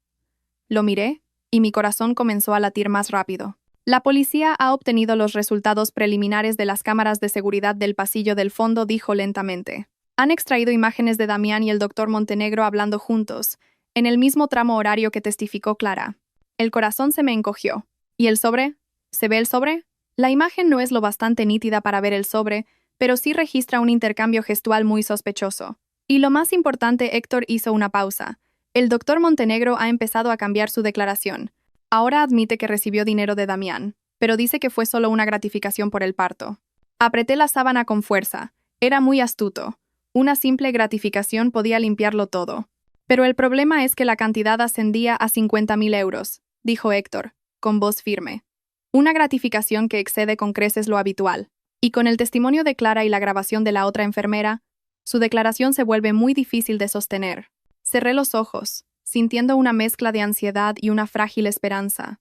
Lo miré, y mi corazón comenzó a latir más rápido. La policía ha obtenido los resultados preliminares de las cámaras de seguridad del pasillo del fondo, dijo lentamente. Han extraído imágenes de Damián y el doctor Montenegro hablando juntos, en el mismo tramo horario que testificó Clara. El corazón se me encogió. ¿Y el sobre? ¿Se ve el sobre? La imagen no es lo bastante nítida para ver el sobre, pero sí registra un intercambio gestual muy sospechoso. Y lo más importante, Héctor hizo una pausa. El doctor Montenegro ha empezado a cambiar su declaración. Ahora admite que recibió dinero de Damián, pero dice que fue solo una gratificación por el parto. Apreté la sábana con fuerza. Era muy astuto. Una simple gratificación podía limpiarlo todo. Pero el problema es que la cantidad ascendía a 50.000 euros, dijo Héctor, con voz firme. Una gratificación que excede con creces lo habitual. Y con el testimonio de Clara y la grabación de la otra enfermera, su declaración se vuelve muy difícil de sostener. Cerré los ojos, sintiendo una mezcla de ansiedad y una frágil esperanza.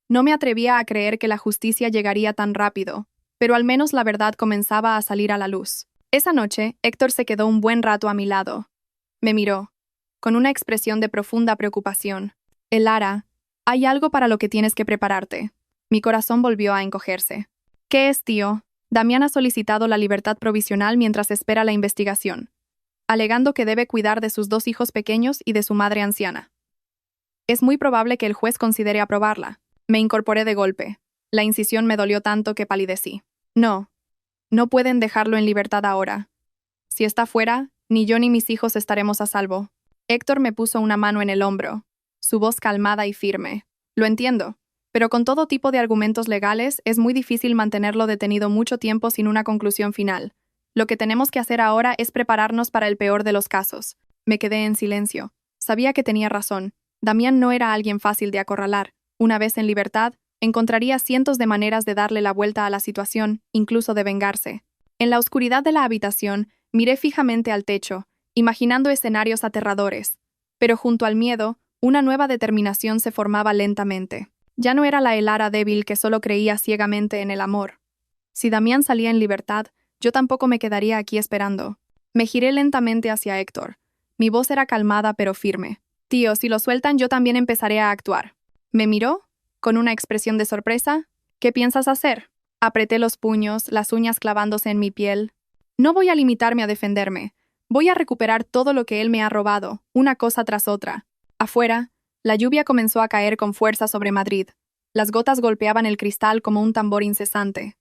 No me atrevía a creer que la justicia llegaría tan rápido, pero al menos la verdad comenzaba a salir a la luz. Esa noche, Héctor se quedó un buen rato a mi lado. Me miró, con una expresión de profunda preocupación. Elara, hay algo para lo que tienes que prepararte. Mi corazón volvió a encogerse. ¿Qué es, tío? Damián ha solicitado la libertad provisional mientras espera la investigación, alegando que debe cuidar de sus 2 hijos pequeños y de su madre anciana. Es muy probable que el juez considere aprobarla. Me incorporé de golpe. La incisión me dolió tanto que palidecí. No pueden dejarlo en libertad ahora. Si está fuera, ni yo ni mis hijos estaremos a salvo. Héctor me puso una mano en el hombro, su voz calmada y firme. Lo entiendo, pero con todo tipo de argumentos legales es muy difícil mantenerlo detenido mucho tiempo sin una conclusión final. Lo que tenemos que hacer ahora es prepararnos para el peor de los casos. Me quedé en silencio. Sabía que tenía razón. Damián no era alguien fácil de acorralar. Una vez en libertad, encontraría cientos de maneras de darle la vuelta a la situación, incluso de vengarse. En la oscuridad de la habitación, miré fijamente al techo, imaginando escenarios aterradores. Pero junto al miedo, una nueva determinación se formaba lentamente. Ya no era la Elara débil que solo creía ciegamente en el amor. Si Damián salía en libertad, yo tampoco me quedaría aquí esperando. Me giré lentamente hacia Héctor. Mi voz era calmada pero firme. Tío, si lo sueltan yo también empezaré a actuar. Me miró, con una expresión de sorpresa. ¿Qué piensas hacer? Apreté los puños, las uñas clavándose en mi piel. No voy a limitarme a defenderme. Voy a recuperar todo lo que él me ha robado, una cosa tras otra. Afuera, la lluvia comenzó a caer con fuerza sobre Madrid. Las gotas golpeaban el cristal como un tambor incesante.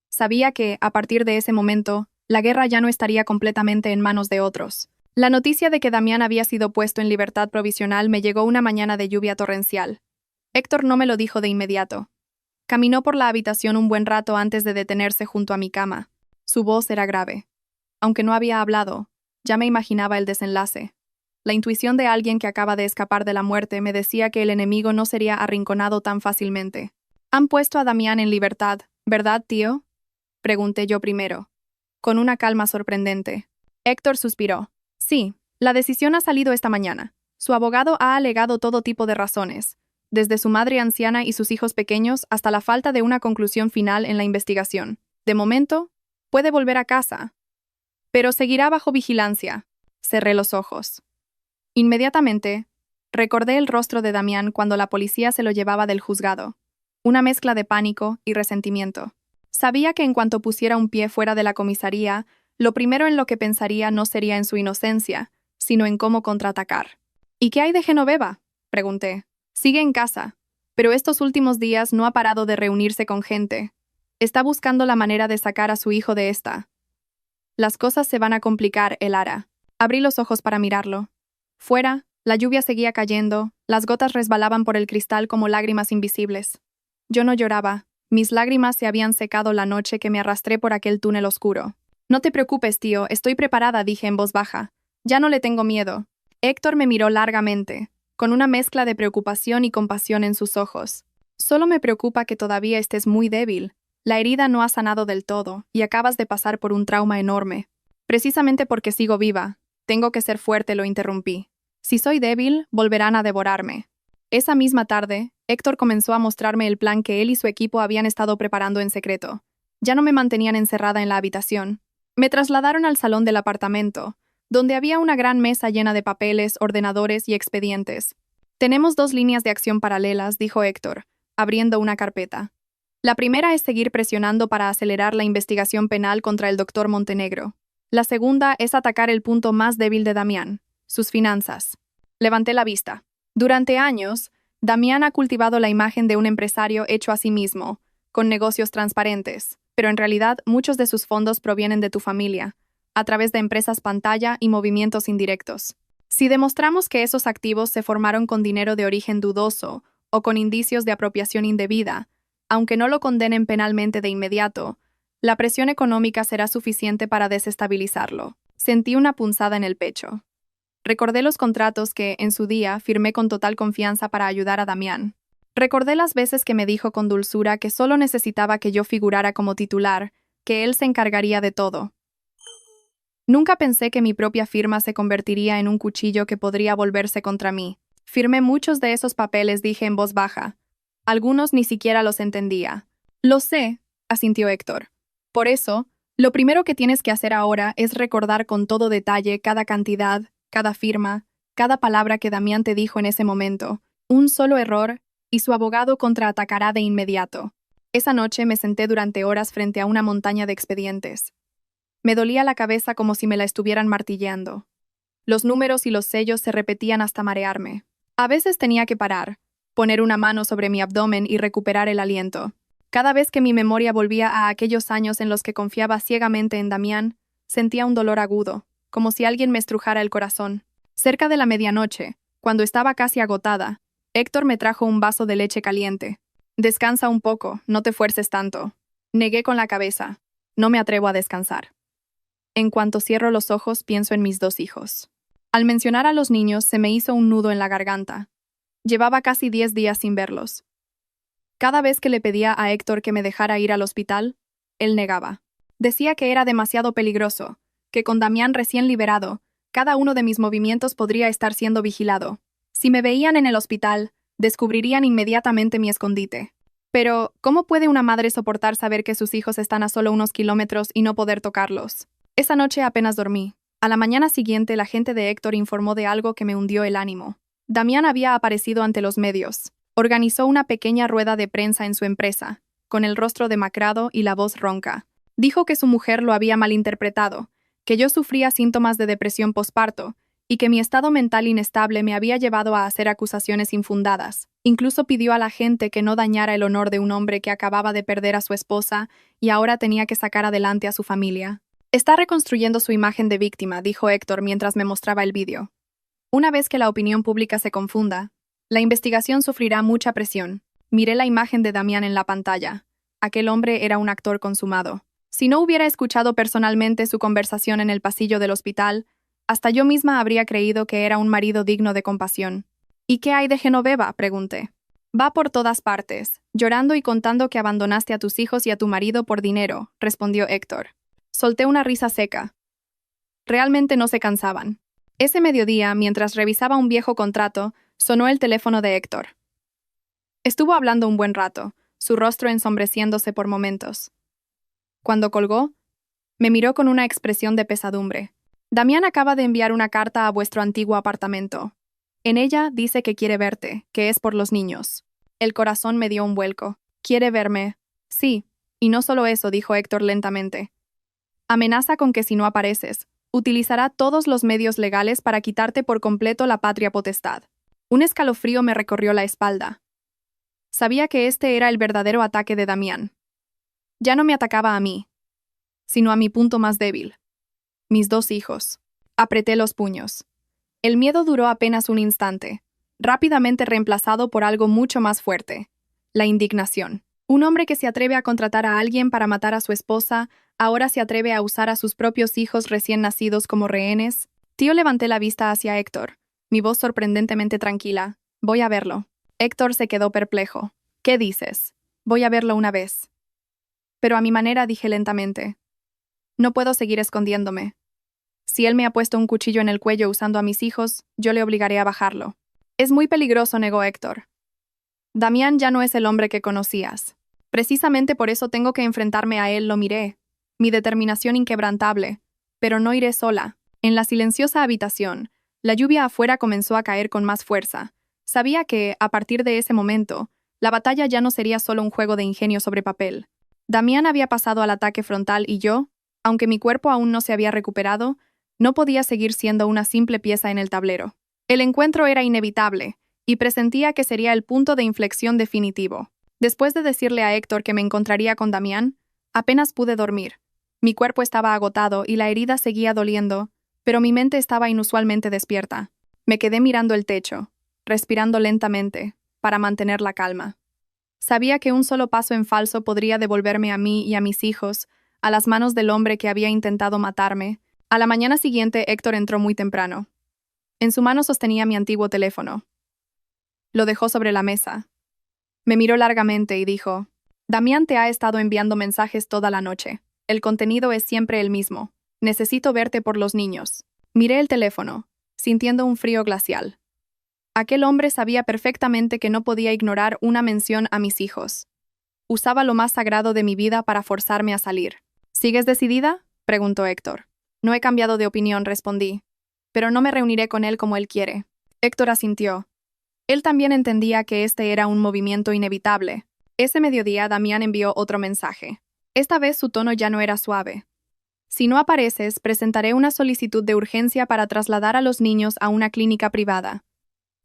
Sabía que, a partir de ese momento, la guerra ya no estaría completamente en manos de otros. La noticia de que Damián había sido puesto en libertad provisional me llegó una mañana de lluvia torrencial. Héctor no me lo dijo de inmediato. Caminó por la habitación un buen rato antes de detenerse junto a mi cama. Su voz era grave. Aunque no había hablado, ya me imaginaba el desenlace. La intuición de alguien que acaba de escapar de la muerte me decía que el enemigo no sería arrinconado tan fácilmente. Han puesto a Damián en libertad, ¿verdad, tío? Pregunté yo primero, con una calma sorprendente. Héctor suspiró. Sí, la decisión ha salido esta mañana. Su abogado ha alegado todo tipo de razones, desde su madre anciana y sus hijos pequeños hasta la falta de una conclusión final en la investigación. De momento, puede volver a casa, pero seguirá bajo vigilancia. Cerré los ojos. Inmediatamente, recordé el rostro de Damián cuando la policía se lo llevaba del juzgado. Una mezcla de pánico y resentimiento. Sabía que en cuanto pusiera un pie fuera de la comisaría, lo primero en lo que pensaría no sería en su inocencia, sino en cómo contraatacar. ¿Y qué hay de Genoveva?, pregunté. Sigue en casa, pero estos últimos días no ha parado de reunirse con gente. Está buscando la manera de sacar a su hijo de esta. Las cosas se van a complicar, Elara. Abrí los ojos para mirarlo. Fuera, la lluvia seguía cayendo, las gotas resbalaban por el cristal como lágrimas invisibles. Yo no lloraba. Mis lágrimas se habían secado la noche que me arrastré por aquel túnel oscuro. No te preocupes, tío, estoy preparada, dije en voz baja. Ya no le tengo miedo. Héctor me miró largamente, con una mezcla de preocupación y compasión en sus ojos. Solo me preocupa que todavía estés muy débil. La herida no ha sanado del todo, y acabas de pasar por un trauma enorme. Precisamente porque sigo viva. Tengo que ser fuerte, lo interrumpí. Si soy débil, volverán a devorarme. Esa misma tarde, Héctor comenzó a mostrarme el plan que él y su equipo habían estado preparando en secreto. Ya no me mantenían encerrada en la habitación. Me trasladaron al salón del apartamento, donde había una gran mesa llena de papeles, ordenadores y expedientes. Tenemos 2 líneas de acción paralelas, dijo Héctor, abriendo una carpeta. La primera es seguir presionando para acelerar la investigación penal contra el doctor Montenegro. La segunda es atacar el punto más débil de Damián, sus finanzas. Levanté la vista. Durante años, Damián ha cultivado la imagen de un empresario hecho a sí mismo, con negocios transparentes, pero en realidad muchos de sus fondos provienen de tu familia, a través de empresas pantalla y movimientos indirectos. Si demostramos que esos activos se formaron con dinero de origen dudoso o con indicios de apropiación indebida, aunque no lo condenen penalmente de inmediato, la presión económica será suficiente para desestabilizarlo. Sentí una punzada en el pecho. Recordé los contratos que, en su día, firmé con total confianza para ayudar a Damián. Recordé las veces que me dijo con dulzura que solo necesitaba que yo figurara como titular, que él se encargaría de todo. Nunca pensé que mi propia firma se convertiría en un cuchillo que podría volverse contra mí. Firmé muchos de esos papeles, dije en voz baja. Algunos ni siquiera los entendía. Lo sé, asintió Héctor. Por eso, lo primero que tienes que hacer ahora es recordar con todo detalle cada cantidad, cada firma, cada palabra que Damián te dijo en ese momento. Un solo error, y su abogado contraatacará de inmediato. Esa noche me senté durante horas frente a una montaña de expedientes. Me dolía la cabeza como si me la estuvieran martilleando. Los números y los sellos se repetían hasta marearme. A veces tenía que parar, poner una mano sobre mi abdomen y recuperar el aliento. Cada vez que mi memoria volvía a aquellos años en los que confiaba ciegamente en Damián, sentía un dolor agudo, como si alguien me estrujara el corazón. Cerca de la medianoche, cuando estaba casi agotada, Héctor me trajo un vaso de leche caliente. Descansa un poco, no te fuerces tanto. Negué con la cabeza. No me atrevo a descansar. En cuanto cierro los ojos, pienso en mis 2 hijos. Al mencionar a los niños, se me hizo un nudo en la garganta. Llevaba casi 10 días sin verlos. Cada vez que le pedía a Héctor que me dejara ir al hospital, él negaba. Decía que era demasiado peligroso, que con Damián recién liberado, cada uno de mis movimientos podría estar siendo vigilado. Si me veían en el hospital, descubrirían inmediatamente mi escondite. Pero, ¿cómo puede una madre soportar saber que sus hijos están a solo unos kilómetros y no poder tocarlos? Esa noche apenas dormí. A la mañana siguiente, la gente de Héctor informó de algo que me hundió el ánimo. Damián había aparecido ante los medios. Organizó una pequeña rueda de prensa en su empresa, con el rostro demacrado y la voz ronca. Dijo que su mujer lo había malinterpretado, que yo sufría síntomas de depresión posparto y que mi estado mental inestable me había llevado a hacer acusaciones infundadas. Incluso pidió a la gente que no dañara el honor de un hombre que acababa de perder a su esposa y ahora tenía que sacar adelante a su familia. Está reconstruyendo su imagen de víctima, dijo Héctor mientras me mostraba el vídeo. Una vez que la opinión pública se confunda, la investigación sufrirá mucha presión. Miré la imagen de Damián en la pantalla. Aquel hombre era un actor consumado. Si no hubiera escuchado personalmente su conversación en el pasillo del hospital, hasta yo misma habría creído que era un marido digno de compasión. ¿Y qué hay de Genoveva?, pregunté. Va por todas partes, llorando y contando que abandonaste a tus hijos y a tu marido por dinero, respondió Héctor. Solté una risa seca. Realmente no se cansaban. Ese mediodía, mientras revisaba un viejo contrato, sonó el teléfono de Héctor. Estuvo hablando un buen rato, su rostro ensombreciéndose por momentos. Cuando colgó, me miró con una expresión de pesadumbre. Damián acaba de enviar una carta a vuestro antiguo apartamento. En ella dice que quiere verte, que es por los niños. El corazón me dio un vuelco. ¿Quiere verme? Sí, y no solo eso, dijo Héctor lentamente. Amenaza con que si no apareces, utilizará todos los medios legales para quitarte por completo la patria potestad. Un escalofrío me recorrió la espalda. Sabía que este era el verdadero ataque de Damián. Ya no me atacaba a mí, sino a mi punto más débil. Mis 2 hijos. Apreté los puños. El miedo duró apenas un instante, rápidamente reemplazado por algo mucho más fuerte: la indignación. Un hombre que se atreve a contratar a alguien para matar a su esposa, ahora se atreve a usar a sus propios hijos recién nacidos como rehenes. Levanté la vista hacia Héctor, mi voz sorprendentemente tranquila. Voy a verlo. Héctor se quedó perplejo. ¿Qué dices? Voy a verlo una vez. Pero a mi manera, dije lentamente. No puedo seguir escondiéndome. Si él me ha puesto un cuchillo en el cuello usando a mis hijos, yo le obligaré a bajarlo. Es muy peligroso, negó Héctor. Damián ya no es el hombre que conocías. Precisamente por eso tengo que enfrentarme a él, lo miré. Mi determinación inquebrantable. Pero no iré sola. En la silenciosa habitación, la lluvia afuera comenzó a caer con más fuerza. Sabía que, a partir de ese momento, la batalla ya no sería solo un juego de ingenio sobre papel. Damián había pasado al ataque frontal y yo, aunque mi cuerpo aún no se había recuperado, no podía seguir siendo una simple pieza en el tablero. El encuentro era inevitable, y presentía que sería el punto de inflexión definitivo. Después de decirle a Héctor que me encontraría con Damián, apenas pude dormir. Mi cuerpo estaba agotado y la herida seguía doliendo, pero mi mente estaba inusualmente despierta. Me quedé mirando el techo, respirando lentamente, para mantener la calma. Sabía que un solo paso en falso podría devolverme a mí y a mis hijos a las manos del hombre que había intentado matarme. A la mañana siguiente, Héctor entró muy temprano. En su mano sostenía mi antiguo teléfono. Lo dejó sobre la mesa. Me miró largamente y dijo: Damián te ha estado enviando mensajes toda la noche. El contenido es siempre el mismo. Necesito verte por los niños. Miré el teléfono, sintiendo un frío glacial. Aquel hombre sabía perfectamente que no podía ignorar una mención a mis hijos. Usaba lo más sagrado de mi vida para forzarme a salir. ¿Sigues decidida?, preguntó Héctor. No he cambiado de opinión, respondí. Pero no me reuniré con él como él quiere. Héctor asintió. Él también entendía que este era un movimiento inevitable. Ese mediodía Damián envió otro mensaje. Esta vez su tono ya no era suave. Si no apareces, presentaré una solicitud de urgencia para trasladar a los niños a una clínica privada.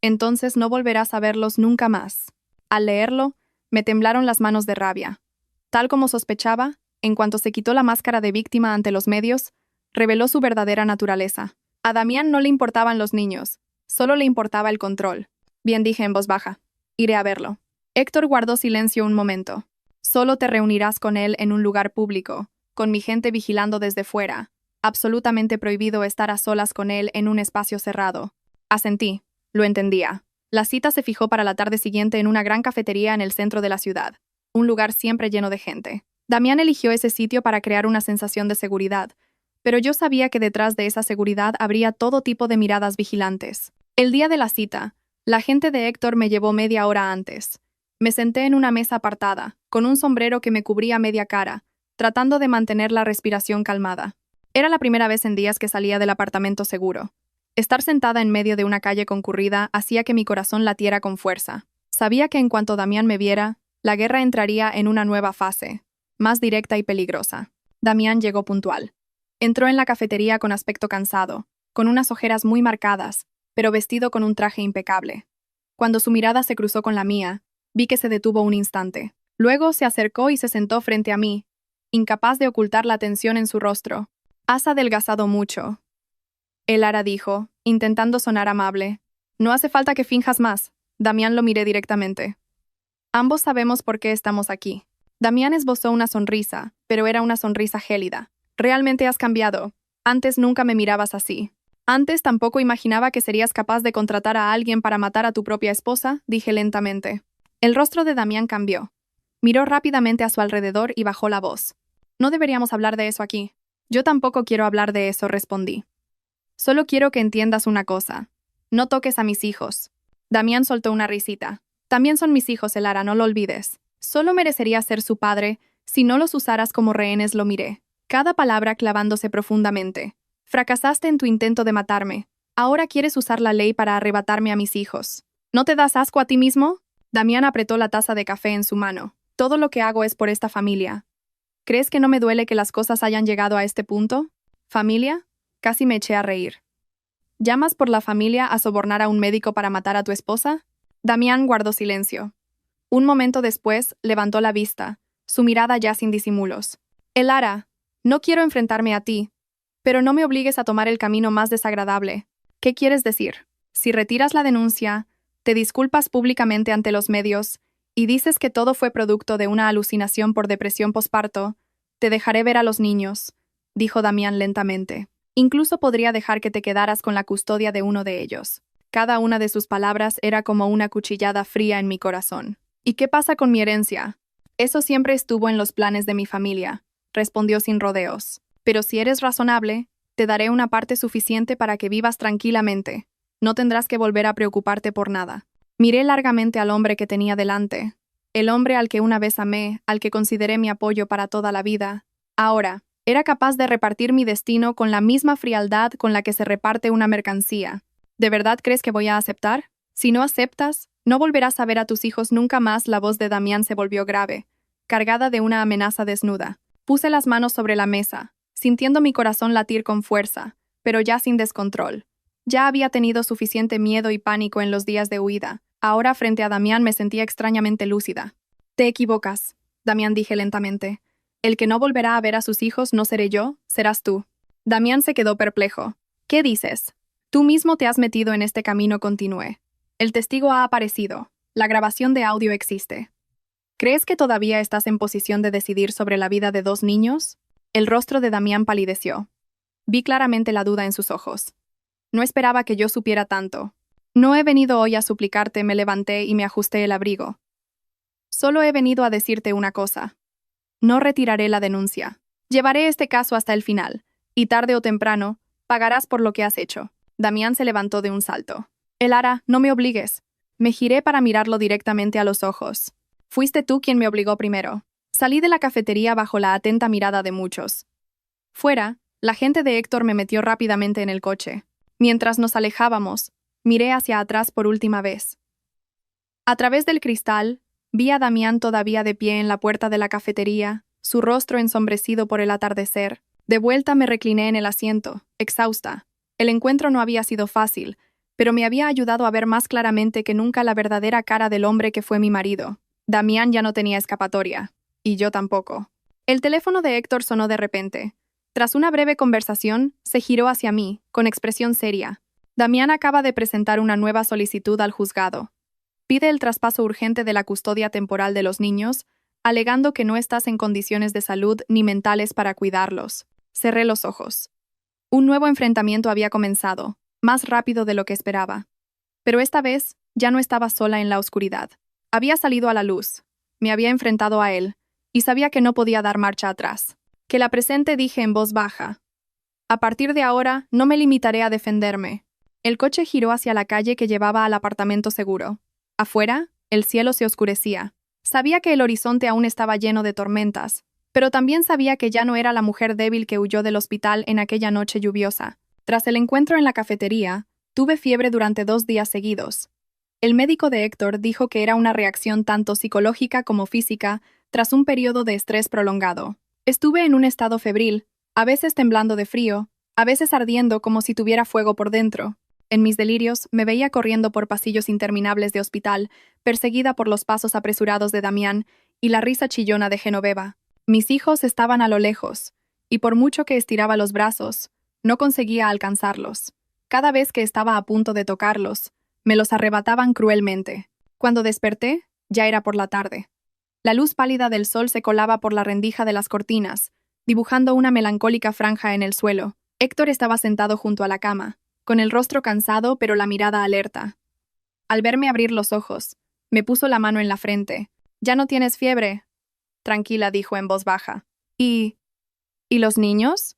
Entonces no volverás a verlos nunca más. Al leerlo, me temblaron las manos de rabia. Tal como sospechaba, en cuanto se quitó la máscara de víctima ante los medios, reveló su verdadera naturaleza. A Damián no le importaban los niños, solo le importaba el control. Bien, dije en voz baja. Iré a verlo. Héctor guardó silencio un momento. Solo te reunirás con él en un lugar público, con mi gente vigilando desde fuera. Absolutamente prohibido estar a solas con él en un espacio cerrado. Asentí. Lo entendía. La cita se fijó para la tarde siguiente en una gran cafetería en el centro de la ciudad, un lugar siempre lleno de gente. Damián eligió ese sitio para crear una sensación de seguridad, pero yo sabía que detrás de esa seguridad habría todo tipo de miradas vigilantes. El día de la cita, la gente de Héctor me llevó media hora antes. Me senté en una mesa apartada, con un sombrero que me cubría media cara, tratando de mantener la respiración calmada. Era la primera vez en días que salía del apartamento seguro. Estar sentada en medio de una calle concurrida hacía que mi corazón latiera con fuerza. Sabía que en cuanto Damián me viera, la guerra entraría en una nueva fase, más directa y peligrosa. Damián llegó puntual. Entró en la cafetería con aspecto cansado, con unas ojeras muy marcadas, pero vestido con un traje impecable. Cuando su mirada se cruzó con la mía, vi que se detuvo un instante. Luego se acercó y se sentó frente a mí, incapaz de ocultar la tensión en su rostro. Has adelgazado mucho. Elara dijo, intentando sonar amable. No hace falta que finjas más. Damián lo miré directamente. Ambos sabemos por qué estamos aquí. Damián esbozó una sonrisa, pero era una sonrisa gélida. Realmente has cambiado. Antes nunca me mirabas así. Antes tampoco imaginaba que serías capaz de contratar a alguien para matar a tu propia esposa, dije lentamente. El rostro de Damián cambió. Miró rápidamente a su alrededor y bajó la voz. No deberíamos hablar de eso aquí. Yo tampoco quiero hablar de eso, respondí. Solo quiero que entiendas una cosa. No toques a mis hijos. Damián soltó una risita. También son mis hijos, Elara, no lo olvides. Solo merecería ser su padre si no los usaras como rehenes, lo miré. Cada palabra clavándose profundamente. Fracasaste en tu intento de matarme. Ahora quieres usar la ley para arrebatarme a mis hijos. ¿No te das asco a ti mismo? Damián apretó la taza de café en su mano. Todo lo que hago es por esta familia. ¿Crees que no me duele que las cosas hayan llegado a este punto? ¿Familia? Casi me eché a reír. ¿Llamas por la familia a sobornar a un médico para matar a tu esposa? Damián guardó silencio. Un momento después, levantó la vista, su mirada ya sin disimulos. Elara, no quiero enfrentarme a ti, pero no me obligues a tomar el camino más desagradable. ¿Qué quieres decir? Si retiras la denuncia, te disculpas públicamente ante los medios y dices que todo fue producto de una alucinación por depresión posparto, te dejaré ver a los niños, dijo Damián lentamente. Incluso podría dejar que te quedaras con la custodia de uno de ellos. Cada una de sus palabras era como una cuchillada fría en mi corazón. ¿Y qué pasa con mi herencia? Eso siempre estuvo en los planes de mi familia, respondió sin rodeos. Pero si eres razonable, Te daré una parte suficiente para que vivas tranquilamente. No tendrás que volver a preocuparte por nada. Miré largamente al hombre que tenía delante. El hombre al que una vez amé, al que consideré mi apoyo para toda la vida. Ahora, era capaz de repartir mi destino con la misma frialdad con la que se reparte una mercancía. ¿De verdad crees que voy a aceptar? Si no aceptas, no volverás a ver a tus hijos nunca más. La voz de Damián se volvió grave, cargada de una amenaza desnuda. Puse las manos sobre la mesa, sintiendo mi corazón latir con fuerza, pero ya sin descontrol. Ya había tenido suficiente miedo y pánico en los días de huida. Ahora, frente a Damián, me sentía extrañamente lúcida. Te equivocas, Damián, dije lentamente. El que no volverá a ver a sus hijos no seré yo, serás tú. Damián se quedó perplejo. ¿Qué dices? Tú mismo te has metido en este camino, continué. El testigo ha aparecido. La grabación de audio existe. ¿Crees que todavía estás en posición de decidir sobre la vida de dos niños? El rostro de Damián palideció. Vi claramente la duda en sus ojos. No esperaba que yo supiera tanto. No he venido hoy a suplicarte, me levanté y me ajusté el abrigo. Solo he venido a decirte una cosa. No retiraré la denuncia. Llevaré este caso hasta el final, y tarde o temprano, pagarás por lo que has hecho. Damián se levantó de un salto. Elara, no me obligues. Me giré para mirarlo directamente a los ojos. Fuiste tú quien me obligó primero. Salí de la cafetería bajo la atenta mirada de muchos. Fuera, la gente de Héctor me metió rápidamente en el coche. Mientras nos alejábamos, miré hacia atrás por última vez. A través del cristal, vi a Damián todavía de pie en la puerta de la cafetería, su rostro ensombrecido por el atardecer. De vuelta me recliné en el asiento, exhausta. El encuentro no había sido fácil, pero me había ayudado a ver más claramente que nunca la verdadera cara del hombre que fue mi marido. Damián ya no tenía escapatoria, y yo tampoco. El teléfono de Héctor sonó de repente. Tras una breve conversación, se giró hacia mí, con expresión seria. Damián acaba de presentar una nueva solicitud al juzgado. Pide el traspaso urgente de la custodia temporal de los niños, alegando que no estás en condiciones de salud ni mentales para cuidarlos. Cerré los ojos. Un nuevo enfrentamiento había comenzado, más rápido de lo que esperaba. Pero esta vez, ya no estaba sola en la oscuridad. Había salido a la luz, me había enfrentado a él, y sabía que no podía dar marcha atrás. Que la presente, dije en voz baja. A partir de ahora, no me limitaré a defenderme. El coche giró hacia la calle que llevaba al apartamento seguro. Afuera, el cielo se oscurecía. Sabía que el horizonte aún estaba lleno de tormentas, pero también sabía que ya no era la mujer débil que huyó del hospital en aquella noche lluviosa. Tras el encuentro en la cafetería, tuve fiebre durante 2 días seguidos. El médico de Héctor dijo que era una reacción tanto psicológica como física tras un periodo de estrés prolongado. Estuve en un estado febril, a veces temblando de frío, a veces ardiendo como si tuviera fuego por dentro. En mis delirios, me veía corriendo por pasillos interminables de hospital, perseguida por los pasos apresurados de Damián y la risa chillona de Genoveva. Mis hijos estaban a lo lejos, y por mucho que estiraba los brazos, no conseguía alcanzarlos. Cada vez que estaba a punto de tocarlos, me los arrebataban cruelmente. Cuando desperté, ya era por la tarde. La luz pálida del sol se colaba por la rendija de las cortinas, dibujando una melancólica franja en el suelo. Héctor estaba sentado junto a la cama, con el rostro cansado pero la mirada alerta. Al verme abrir los ojos, me puso la mano en la frente. «¿Ya no tienes fiebre?» Tranquila, dijo en voz baja. ¿Y los niños?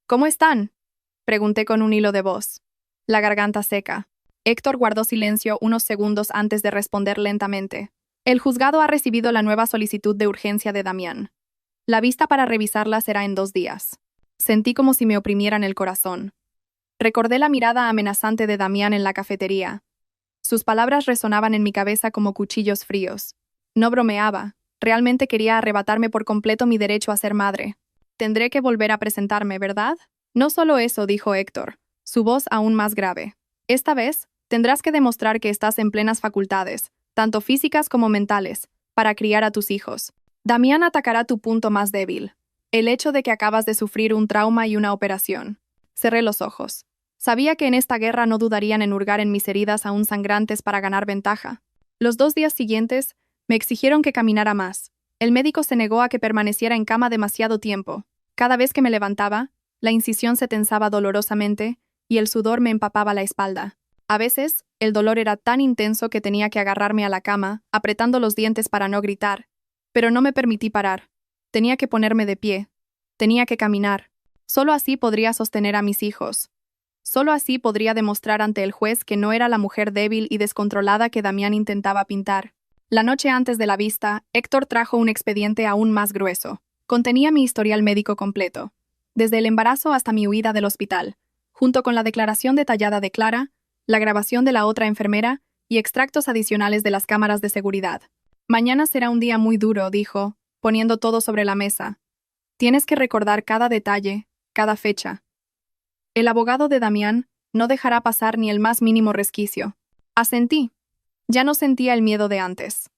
¿Cómo están?», pregunté con un hilo de voz. La garganta seca. Héctor guardó silencio unos segundos antes de responder lentamente. «El juzgado ha recibido la nueva solicitud de urgencia de Damián. La vista para revisarla será en 2 días». Sentí como si me oprimieran el corazón. Recordé la mirada amenazante de Damián en la cafetería. Sus palabras resonaban en mi cabeza como cuchillos fríos. No bromeaba. Realmente quería arrebatarme por completo mi derecho a ser madre. «Tendré que volver a presentarme, ¿verdad?» «No solo eso», dijo Héctor, su voz aún más grave. «Esta vez, tendrás que demostrar que estás en plenas facultades, tanto físicas como mentales, para criar a tus hijos. Damián atacará tu punto más débil, el hecho de que acabas de sufrir un trauma y una operación». Cerré los ojos. Sabía que en esta guerra no dudarían en hurgar en mis heridas aún sangrantes para ganar ventaja. Los 2 días siguientes, me exigieron que caminara más. El médico se negó a que permaneciera en cama demasiado tiempo. Cada vez que me levantaba, la incisión se tensaba dolorosamente y el sudor me empapaba la espalda. A veces, el dolor era tan intenso que tenía que agarrarme a la cama, apretando los dientes para no gritar. Pero no me permití parar. Tenía que ponerme de pie. Tenía que caminar. Solo así podría sostener a mis hijos. Solo así podría demostrar ante el juez que no era la mujer débil y descontrolada que Damián intentaba pintar. La noche antes de la vista, Héctor trajo un expediente aún más grueso. Contenía mi historial médico completo, desde el embarazo hasta mi huida del hospital, junto con la declaración detallada de Clara, la grabación de la otra enfermera y extractos adicionales de las cámaras de seguridad. Mañana será un día muy duro, dijo, poniendo todo sobre la mesa. Tienes que recordar cada detalle, cada fecha. El abogado de Damián no dejará pasar ni el más mínimo resquicio. Asentí. Ya no sentía el miedo de antes.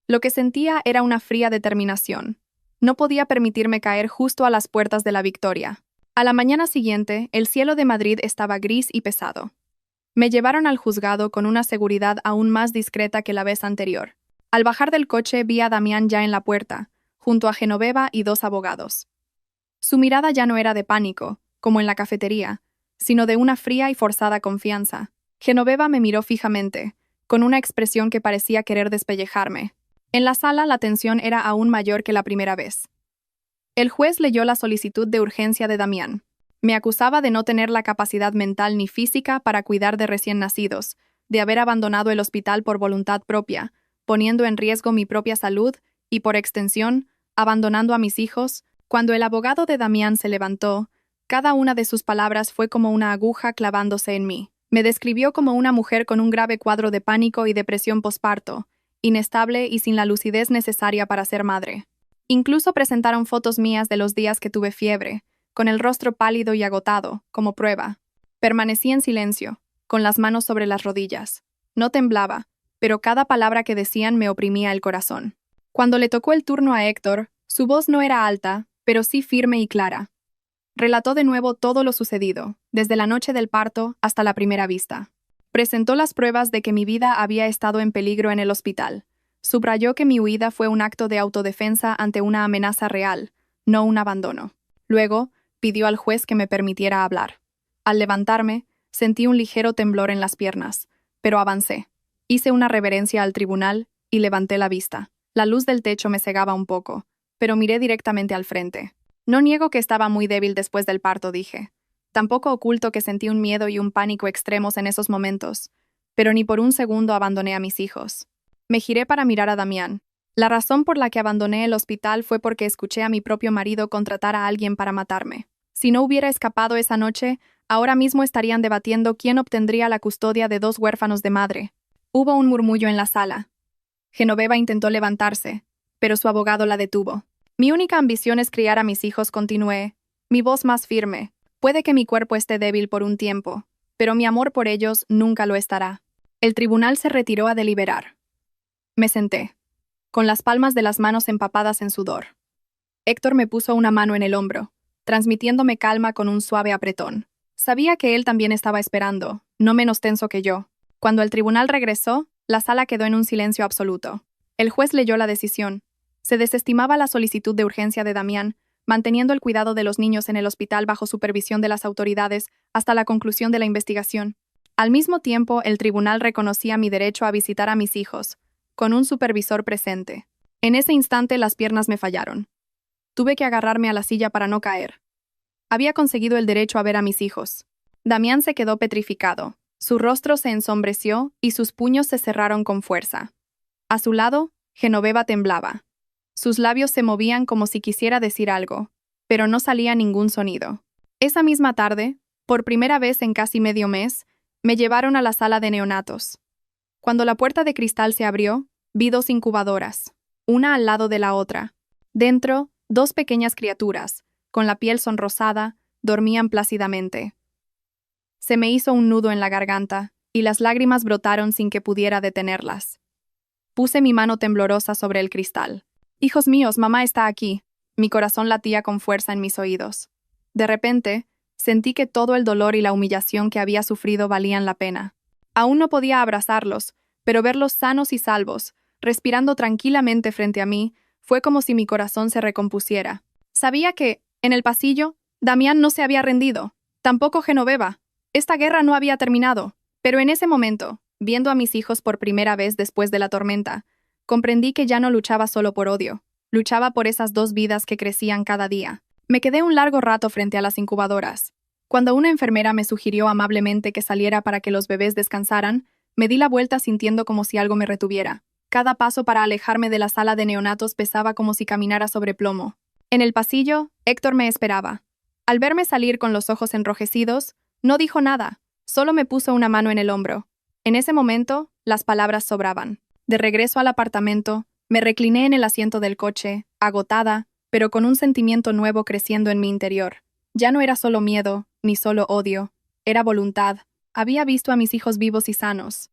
Lo que sentía era una fría determinación. No podía permitirme caer justo a las puertas de la victoria. A la mañana siguiente, el cielo de Madrid estaba gris y pesado. Me llevaron al juzgado con una seguridad aún más discreta que la vez anterior. Al bajar del coche vi a Damián ya en la puerta, junto a Genoveva y dos abogados. Su mirada ya no era de pánico, como en la cafetería, sino de una fría y forzada confianza. Genoveva me miró fijamente, con una expresión que parecía querer despellejarme. En la sala la tensión era aún mayor que la primera vez. El juez leyó la solicitud de urgencia de Damián. Me acusaba de no tener la capacidad mental ni física para cuidar de recién nacidos, de haber abandonado el hospital por voluntad propia, poniendo en riesgo mi propia salud y, por extensión, abandonando a mis hijos. Cuando el abogado de Damián se levantó, cada una de sus palabras fue como una aguja clavándose en mí. Me describió como una mujer con un grave cuadro de pánico y depresión posparto, inestable y sin la lucidez necesaria para ser madre. Incluso presentaron fotos mías de los días que tuve fiebre, con el rostro pálido y agotado, como prueba. Permanecí en silencio, con las manos sobre las rodillas. No temblaba, pero cada palabra que decían me oprimía el corazón. Cuando le tocó el turno a Héctor, su voz no era alta, pero sí firme y clara. Relató de nuevo todo lo sucedido, desde la noche del parto hasta la primera vista. Presentó las pruebas de que mi vida había estado en peligro en el hospital. Subrayó que mi huida fue un acto de autodefensa ante una amenaza real, no un abandono. Luego, pidió al juez que me permitiera hablar. Al levantarme, sentí un ligero temblor en las piernas, pero avancé. Hice una reverencia al tribunal y levanté la vista. La luz del techo me cegaba un poco, pero miré directamente al frente. No niego que estaba muy débil después del parto, dije. Tampoco oculto que sentí un miedo y un pánico extremos en esos momentos, pero ni por un segundo abandoné a mis hijos. Me giré para mirar a Damián. La razón por la que abandoné el hospital fue porque escuché a mi propio marido contratar a alguien para matarme. Si no hubiera escapado esa noche, ahora mismo estarían debatiendo quién obtendría la custodia de dos huérfanos de madre. Hubo un murmullo en la sala. Genoveva intentó levantarse, pero su abogado la detuvo. Mi única ambición es criar a mis hijos, continué, mi voz más firme. Puede que mi cuerpo esté débil por un tiempo, pero mi amor por ellos nunca lo estará. El tribunal se retiró a deliberar. Me senté, con las palmas de las manos empapadas en sudor. Héctor me puso una mano en el hombro, transmitiéndome calma con un suave apretón. Sabía que él también estaba esperando, no menos tenso que yo. Cuando el tribunal regresó, la sala quedó en un silencio absoluto. El juez leyó la decisión. Se desestimaba la solicitud de urgencia de Damián, manteniendo el cuidado de los niños en el hospital bajo supervisión de las autoridades hasta la conclusión de la investigación. Al mismo tiempo, el tribunal reconocía mi derecho a visitar a mis hijos, con un supervisor presente. En ese instante las piernas me fallaron. Tuve que agarrarme a la silla para no caer. Había conseguido el derecho a ver a mis hijos. Damián se quedó petrificado. Su rostro se ensombreció y sus puños se cerraron con fuerza. A su lado, Genoveva temblaba. Sus labios se movían como si quisiera decir algo, pero no salía ningún sonido. Esa misma tarde, por primera vez en casi medio mes, me llevaron a la sala de neonatos. Cuando la puerta de cristal se abrió, vi dos incubadoras, una al lado de la otra. Dentro, dos pequeñas criaturas, con la piel sonrosada, dormían plácidamente. Se me hizo un nudo en la garganta, y las lágrimas brotaron sin que pudiera detenerlas. Puse mi mano temblorosa sobre el cristal. «Hijos míos, mamá está aquí». Mi corazón latía con fuerza en mis oídos. De repente, sentí que todo el dolor y la humillación que había sufrido valían la pena. Aún no podía abrazarlos, pero verlos sanos y salvos, respirando tranquilamente frente a mí, fue como si mi corazón se recompusiera. Sabía que, en el pasillo, Damián no se había rendido, tampoco Genoveva. Esta guerra no había terminado, pero en ese momento, viendo a mis hijos por primera vez después de la tormenta, comprendí que ya no luchaba solo por odio, luchaba por esas dos vidas que crecían cada día. Me quedé un largo rato frente a las incubadoras. Cuando una enfermera me sugirió amablemente que saliera para que los bebés descansaran, me di la vuelta sintiendo como si algo me retuviera. Cada paso para alejarme de la sala de neonatos pesaba como si caminara sobre plomo. En el pasillo, Héctor me esperaba. Al verme salir con los ojos enrojecidos, no dijo nada, solo me puso una mano en el hombro. En ese momento, las palabras sobraban. De regreso al apartamento, me recliné en el asiento del coche, agotada, pero con un sentimiento nuevo creciendo en mi interior. Ya no era solo miedo, ni solo odio, era voluntad. Había visto a mis hijos vivos y sanos.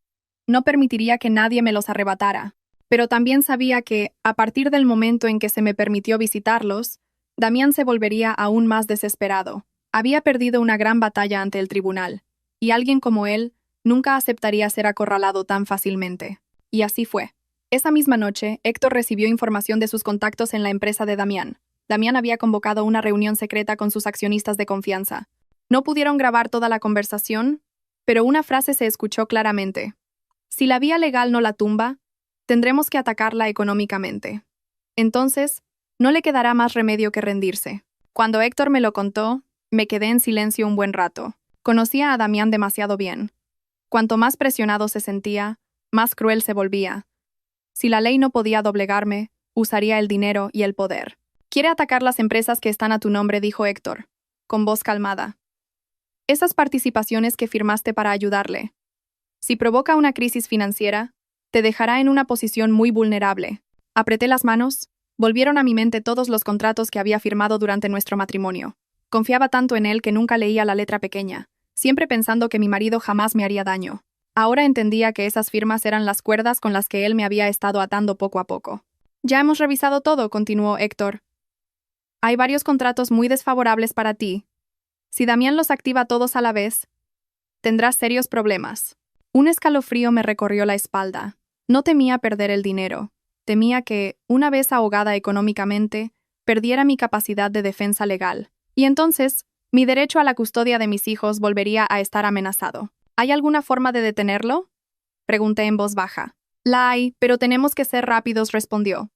No permitiría que nadie me los arrebatara. Pero también sabía que, a partir del momento en que se me permitió visitarlos, Damián se volvería aún más desesperado. Había perdido una gran batalla ante el tribunal, y alguien como él nunca aceptaría ser acorralado tan fácilmente. Y así fue. Esa misma noche, Héctor recibió información de sus contactos en la empresa de Damián. Damián había convocado una reunión secreta con sus accionistas de confianza. No pudieron grabar toda la conversación, pero una frase se escuchó claramente. Si la vía legal no la tumba, tendremos que atacarla económicamente. Entonces, no le quedará más remedio que rendirse. Cuando Héctor me lo contó, me quedé en silencio un buen rato. Conocía a Damián demasiado bien. Cuanto más presionado se sentía, más cruel se volvía. Si la ley no podía doblegarme, usaría el dinero y el poder. Quiere atacar las empresas que están a tu nombre, dijo Héctor, con voz calmada. Esas participaciones que firmaste para ayudarle. Si provoca una crisis financiera, te dejará en una posición muy vulnerable. Apreté las manos, volvieron a mi mente todos los contratos que había firmado durante nuestro matrimonio. Confiaba tanto en él que nunca leía la letra pequeña, siempre pensando que mi marido jamás me haría daño. Ahora entendía que esas firmas eran las cuerdas con las que él me había estado atando poco a poco. Ya hemos revisado todo, continuó Héctor. Hay varios contratos muy desfavorables para ti. Si Damián los activa todos a la vez, tendrás serios problemas. Un escalofrío me recorrió la espalda. No temía perder el dinero. Temía que, una vez ahogada económicamente, perdiera mi capacidad de defensa legal. Y entonces, mi derecho a la custodia de mis hijos volvería a estar amenazado. ¿Hay alguna forma de detenerlo? Pregunté en voz baja. La hay, pero tenemos que ser rápidos, respondió.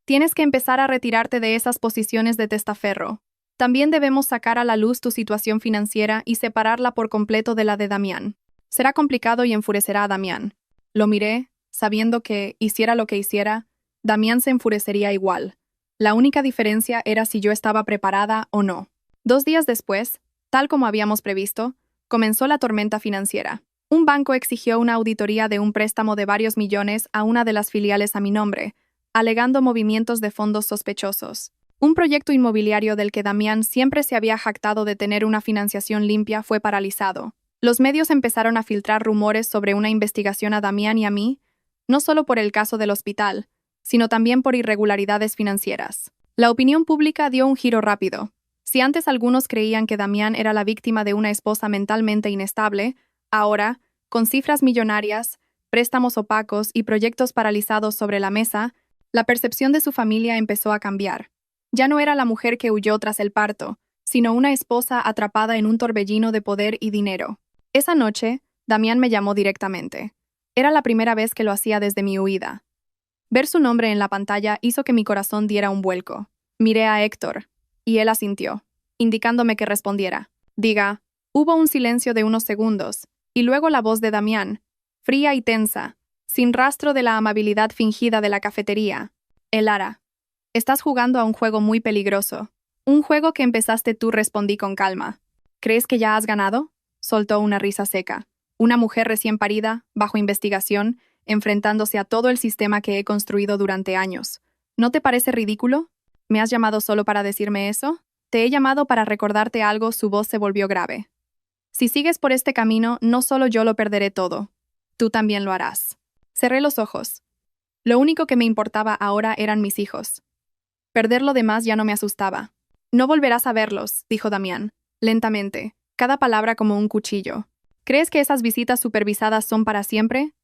Tienes que empezar a retirarte de esas posiciones de testaferro. También debemos sacar a la luz tu situación financiera y separarla por completo de la de Damián. Será complicado y enfurecerá a Damián. Lo miré, sabiendo que, hiciera lo que hiciera, Damián se enfurecería igual. La única diferencia era si yo estaba preparada o no. 2 días después, tal como habíamos previsto, comenzó la tormenta financiera. Un banco exigió una auditoría de un préstamo de varios millones a una de las filiales a mi nombre, alegando movimientos de fondos sospechosos. Un proyecto inmobiliario del que Damián siempre se había jactado de tener una financiación limpia fue paralizado. Los medios empezaron a filtrar rumores sobre una investigación a Damián y a mí, no solo por el caso del hospital, sino también por irregularidades financieras. La opinión pública dio un giro rápido. Si antes algunos creían que Damián era la víctima de una esposa mentalmente inestable, ahora, con cifras millonarias, préstamos opacos y proyectos paralizados sobre la mesa, la percepción de su familia empezó a cambiar. Ya no era la mujer que huyó tras el parto, sino una esposa atrapada en un torbellino de poder y dinero. Esa noche, Damián me llamó directamente. Era la primera vez que lo hacía desde mi huida. Ver su nombre en la pantalla hizo que mi corazón diera un vuelco. Miré a Héctor, y él asintió, indicándome que respondiera. Diga, hubo un silencio de unos segundos, y luego la voz de Damián, fría y tensa, sin rastro de la amabilidad fingida de la cafetería. Elara, estás jugando a un juego muy peligroso. Un juego que empezaste tú, respondí con calma. ¿Crees que ya has ganado? Soltó una risa seca. Una mujer recién parida, bajo investigación, enfrentándose a todo el sistema que he construido durante años. ¿No te parece ridículo? ¿Me has llamado solo para decirme eso? Te he llamado para recordarte algo. Su voz se volvió grave. Si sigues por este camino, no solo yo lo perderé todo. Tú también lo harás. Cerré los ojos. Lo único que me importaba ahora eran mis hijos. Perder lo demás ya no me asustaba. No volverás a verlos, dijo Damián, lentamente, cada palabra como un cuchillo. ¿Crees que esas visitas supervisadas son para siempre?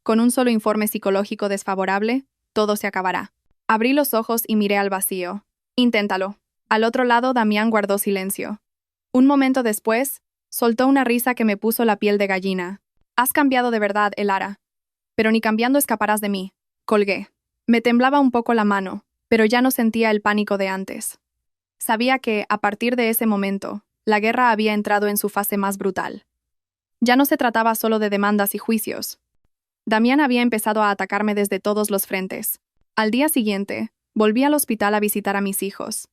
Con un solo informe psicológico desfavorable, todo se acabará. Abrí los ojos y miré al vacío. Inténtalo. Al otro lado, Damián guardó silencio. Un momento después, soltó una risa que me puso la piel de gallina. Has cambiado de verdad, Elara. Pero ni cambiando escaparás de mí. Colgué. Me temblaba un poco la mano, pero ya no sentía el pánico de antes. Sabía que, a partir de ese momento, la guerra había entrado en su fase más brutal. Ya no se trataba solo de demandas y juicios. Damián había empezado a atacarme desde todos los frentes. Al día siguiente, volví al hospital a visitar a mis hijos.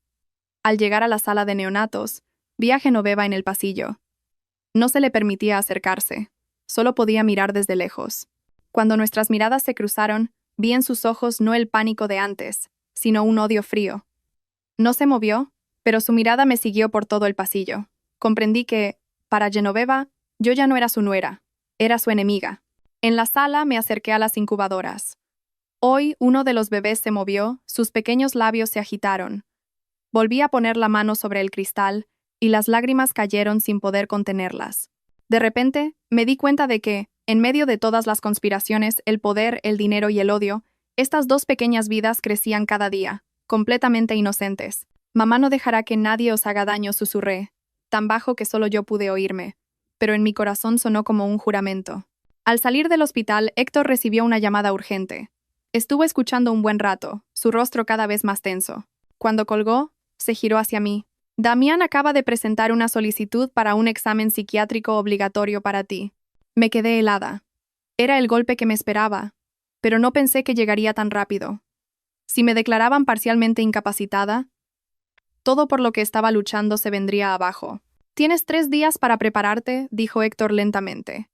Al llegar a la sala de neonatos, vi a Genoveva en el pasillo. No se le permitía acercarse, solo podía mirar desde lejos. Cuando nuestras miradas se cruzaron, vi en sus ojos no el pánico de antes, sino un odio frío. No se movió, pero su mirada me siguió por todo el pasillo. Comprendí que, para Genoveva, yo ya no era su nuera, era su enemiga. En la sala me acerqué a las incubadoras. Hoy uno de los bebés se movió, sus pequeños labios se agitaron. Volví a poner la mano sobre el cristal, y las lágrimas cayeron sin poder contenerlas. De repente, me di cuenta de que, en medio de todas las conspiraciones, el poder, el dinero y el odio, estas dos pequeñas vidas crecían cada día, completamente inocentes. Mamá no dejará que nadie os haga daño, susurré, tan bajo que solo yo pude oírme, pero en mi corazón sonó como un juramento. Al salir del hospital, Héctor recibió una llamada urgente. Estuvo escuchando un buen rato, su rostro cada vez más tenso. Cuando colgó, se giró hacia mí. Damián acaba de presentar una solicitud para un examen psiquiátrico obligatorio para ti. Me quedé helada. Era el golpe que me esperaba, pero no pensé que llegaría tan rápido. Si me declaraban parcialmente incapacitada, todo por lo que estaba luchando se vendría abajo. Tienes 3 días para prepararte, dijo Héctor lentamente.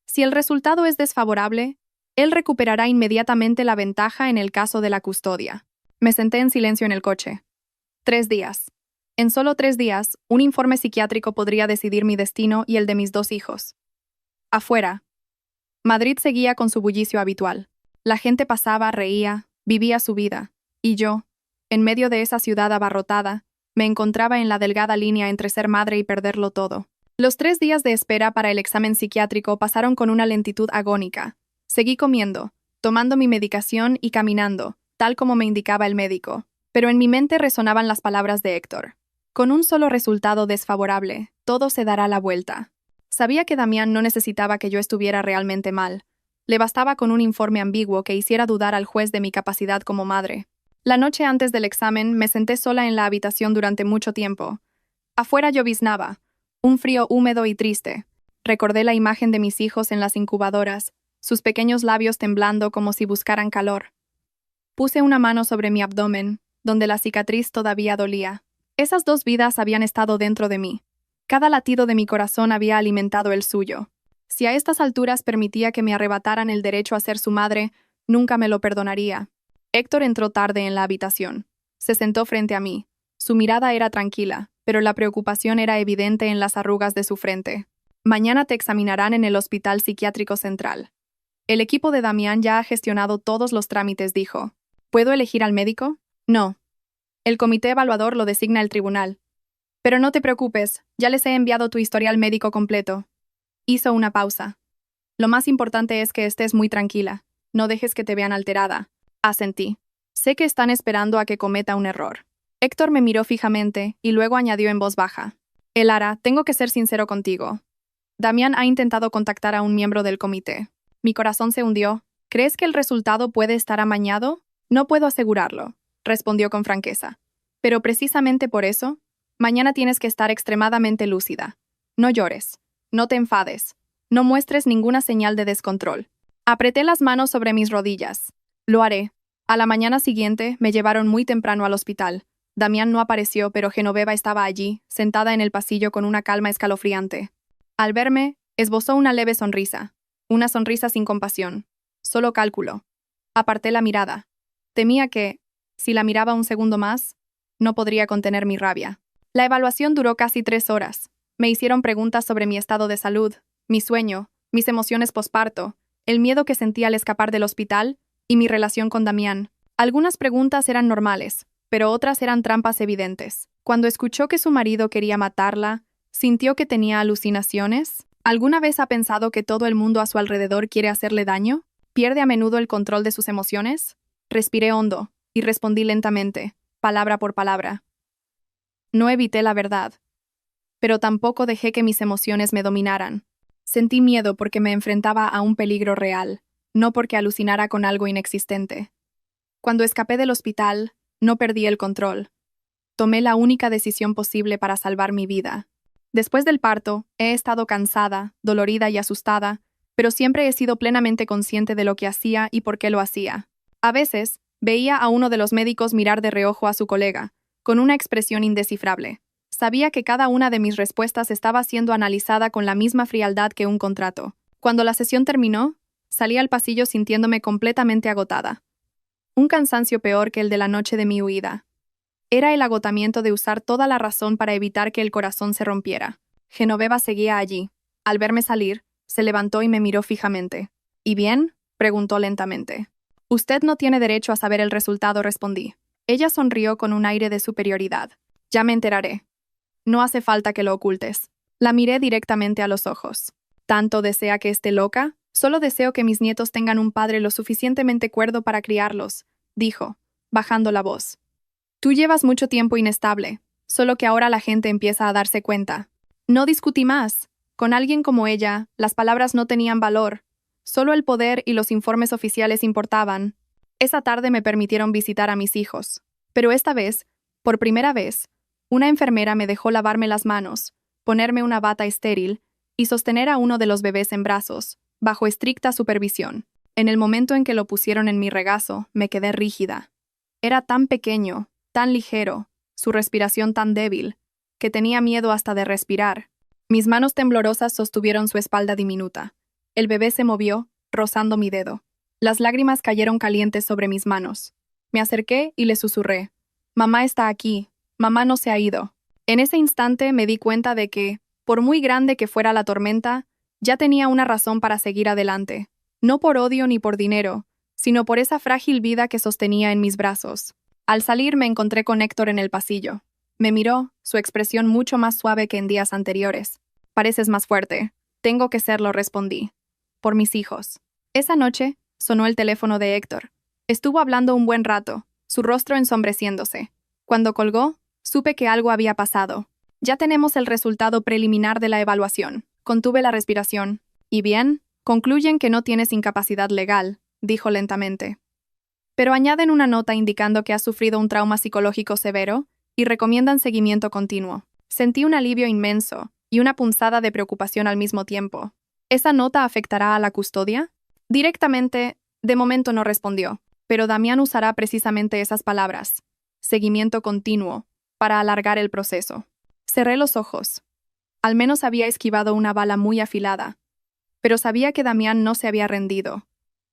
Si el resultado es desfavorable, él recuperará inmediatamente la ventaja en el caso de la custodia. Me senté en silencio en el coche. 3 días. En solo 3 días, un informe psiquiátrico podría decidir mi destino y el de mis 2 hijos. Afuera. Madrid seguía con su bullicio habitual. La gente pasaba, reía, vivía su vida. Y yo, en medio de esa ciudad abarrotada, me encontraba en la delgada línea entre ser madre y perderlo todo. Los 3 días de espera para el examen psiquiátrico pasaron con una lentitud agónica. Seguí comiendo, tomando mi medicación y caminando, tal como me indicaba el médico. Pero en mi mente resonaban las palabras de Héctor. Con un solo resultado desfavorable, todo se dará la vuelta. Sabía que Damián no necesitaba que yo estuviera realmente mal. Le bastaba con un informe ambiguo que hiciera dudar al juez de mi capacidad como madre. La noche antes del examen me senté sola en la habitación durante mucho tiempo. Afuera lloviznaba, un frío húmedo y triste. Recordé la imagen de mis hijos en las incubadoras, sus pequeños labios temblando como si buscaran calor. Puse una mano sobre mi abdomen, donde la cicatriz todavía dolía. Esas 2 vidas habían estado dentro de mí. Cada latido de mi corazón había alimentado el suyo. Si a estas alturas permitía que me arrebataran el derecho a ser su madre, nunca me lo perdonaría. Héctor entró tarde en la habitación. Se sentó frente a mí. Su mirada era tranquila, pero la preocupación era evidente en las arrugas de su frente. Mañana te examinarán en el Hospital Psiquiátrico Central. El equipo de Damián ya ha gestionado todos los trámites, dijo. ¿Puedo elegir al médico? No. El comité evaluador lo designa el tribunal. Pero no te preocupes, ya les he enviado tu historial médico completo. Hizo una pausa. Lo más importante es que estés muy tranquila. No dejes que te vean alterada. Asentí. Sé que están esperando a que cometa un error. Héctor me miró fijamente y luego añadió en voz baja. Elara, tengo que ser sincero contigo. Damián ha intentado contactar a un miembro del comité. Mi corazón se hundió. ¿Crees que el resultado puede estar amañado? No puedo asegurarlo, respondió con franqueza. Pero precisamente por eso, mañana tienes que estar extremadamente lúcida. No llores. No te enfades. No muestres ninguna señal de descontrol. Apreté las manos sobre mis rodillas. Lo haré. A la mañana siguiente me llevaron muy temprano al hospital. Damián no apareció, pero Genoveva estaba allí, sentada en el pasillo con una calma escalofriante. Al verme, esbozó una leve sonrisa. Una sonrisa sin compasión. Solo cálculo. Aparté la mirada. Temía que, si la miraba un segundo más, no podría contener mi rabia. La evaluación duró casi 3 horas. Me hicieron preguntas sobre mi estado de salud, mi sueño, mis emociones posparto, el miedo que sentía al escapar del hospital y mi relación con Damián. Algunas preguntas eran normales, pero otras eran trampas evidentes. Cuando escuchó que su marido quería matarla, ¿sintió que tenía alucinaciones? ¿Alguna vez ha pensado que todo el mundo a su alrededor quiere hacerle daño? ¿Pierde a menudo el control de sus emociones? Respiré hondo y respondí lentamente, palabra por palabra. No evité la verdad, pero tampoco dejé que mis emociones me dominaran. Sentí miedo porque me enfrentaba a un peligro real, no porque alucinara con algo inexistente. Cuando escapé del hospital, no perdí el control. Tomé la única decisión posible para salvar mi vida. Después del parto, he estado cansada, dolorida y asustada, pero siempre he sido plenamente consciente de lo que hacía y por qué lo hacía. A veces, veía a uno de los médicos mirar de reojo a su colega, con una expresión indescifrable. Sabía que cada una de mis respuestas estaba siendo analizada con la misma frialdad que un contrato. Cuando la sesión terminó, salí al pasillo sintiéndome completamente agotada. Un cansancio peor que el de la noche de mi huida. Era el agotamiento de usar toda la razón para evitar que el corazón se rompiera. Genoveva seguía allí. Al verme salir, se levantó y me miró fijamente. ¿Y bien?, preguntó lentamente. Usted no tiene derecho a saber el resultado, respondí. Ella sonrió con un aire de superioridad. Ya me enteraré. No hace falta que lo ocultes. La miré directamente a los ojos. ¿Tanto desea que esté loca? Solo deseo que mis nietos tengan un padre lo suficientemente cuerdo para criarlos, dijo, bajando la voz. Tú llevas mucho tiempo inestable, solo que ahora la gente empieza a darse cuenta. No discutí más. Con alguien como ella, las palabras no tenían valor. Solo el poder y los informes oficiales importaban. Esa tarde me permitieron visitar a mis hijos. Pero esta vez, por primera vez, una enfermera me dejó lavarme las manos, ponerme una bata estéril y sostener a uno de los bebés en brazos, bajo estricta supervisión. En el momento en que lo pusieron en mi regazo, me quedé rígida. Era tan pequeño, tan ligero, su respiración tan débil, que tenía miedo hasta de respirar. Mis manos temblorosas sostuvieron su espalda diminuta. El bebé se movió, rozando mi dedo. Las lágrimas cayeron calientes sobre mis manos. Me acerqué y le susurré. Mamá está aquí. Mamá no se ha ido. En ese instante me di cuenta de que, por muy grande que fuera la tormenta, ya tenía una razón para seguir adelante. No por odio ni por dinero, sino por esa frágil vida que sostenía en mis brazos. Al salir me encontré con Héctor en el pasillo. Me miró, su expresión mucho más suave que en días anteriores. Pareces más fuerte. Tengo que serlo, respondí. Por mis hijos. Esa noche, sonó el teléfono de Héctor. Estuvo hablando un buen rato, su rostro ensombreciéndose. Cuando colgó, supe que algo había pasado. Ya tenemos el resultado preliminar de la evaluación. Contuve la respiración. ¿Y bien? Concluyen que no tienes incapacidad legal, dijo lentamente. Pero añaden una nota indicando que has sufrido un trauma psicológico severo y recomiendan seguimiento continuo. Sentí un alivio inmenso y una punzada de preocupación al mismo tiempo. ¿Esa nota afectará a la custodia? Directamente, de momento no respondió, pero Damián usará precisamente esas palabras. Seguimiento continuo, para alargar el proceso. Cerré los ojos. Al menos había esquivado una bala muy afilada. Pero sabía que Damián no se había rendido.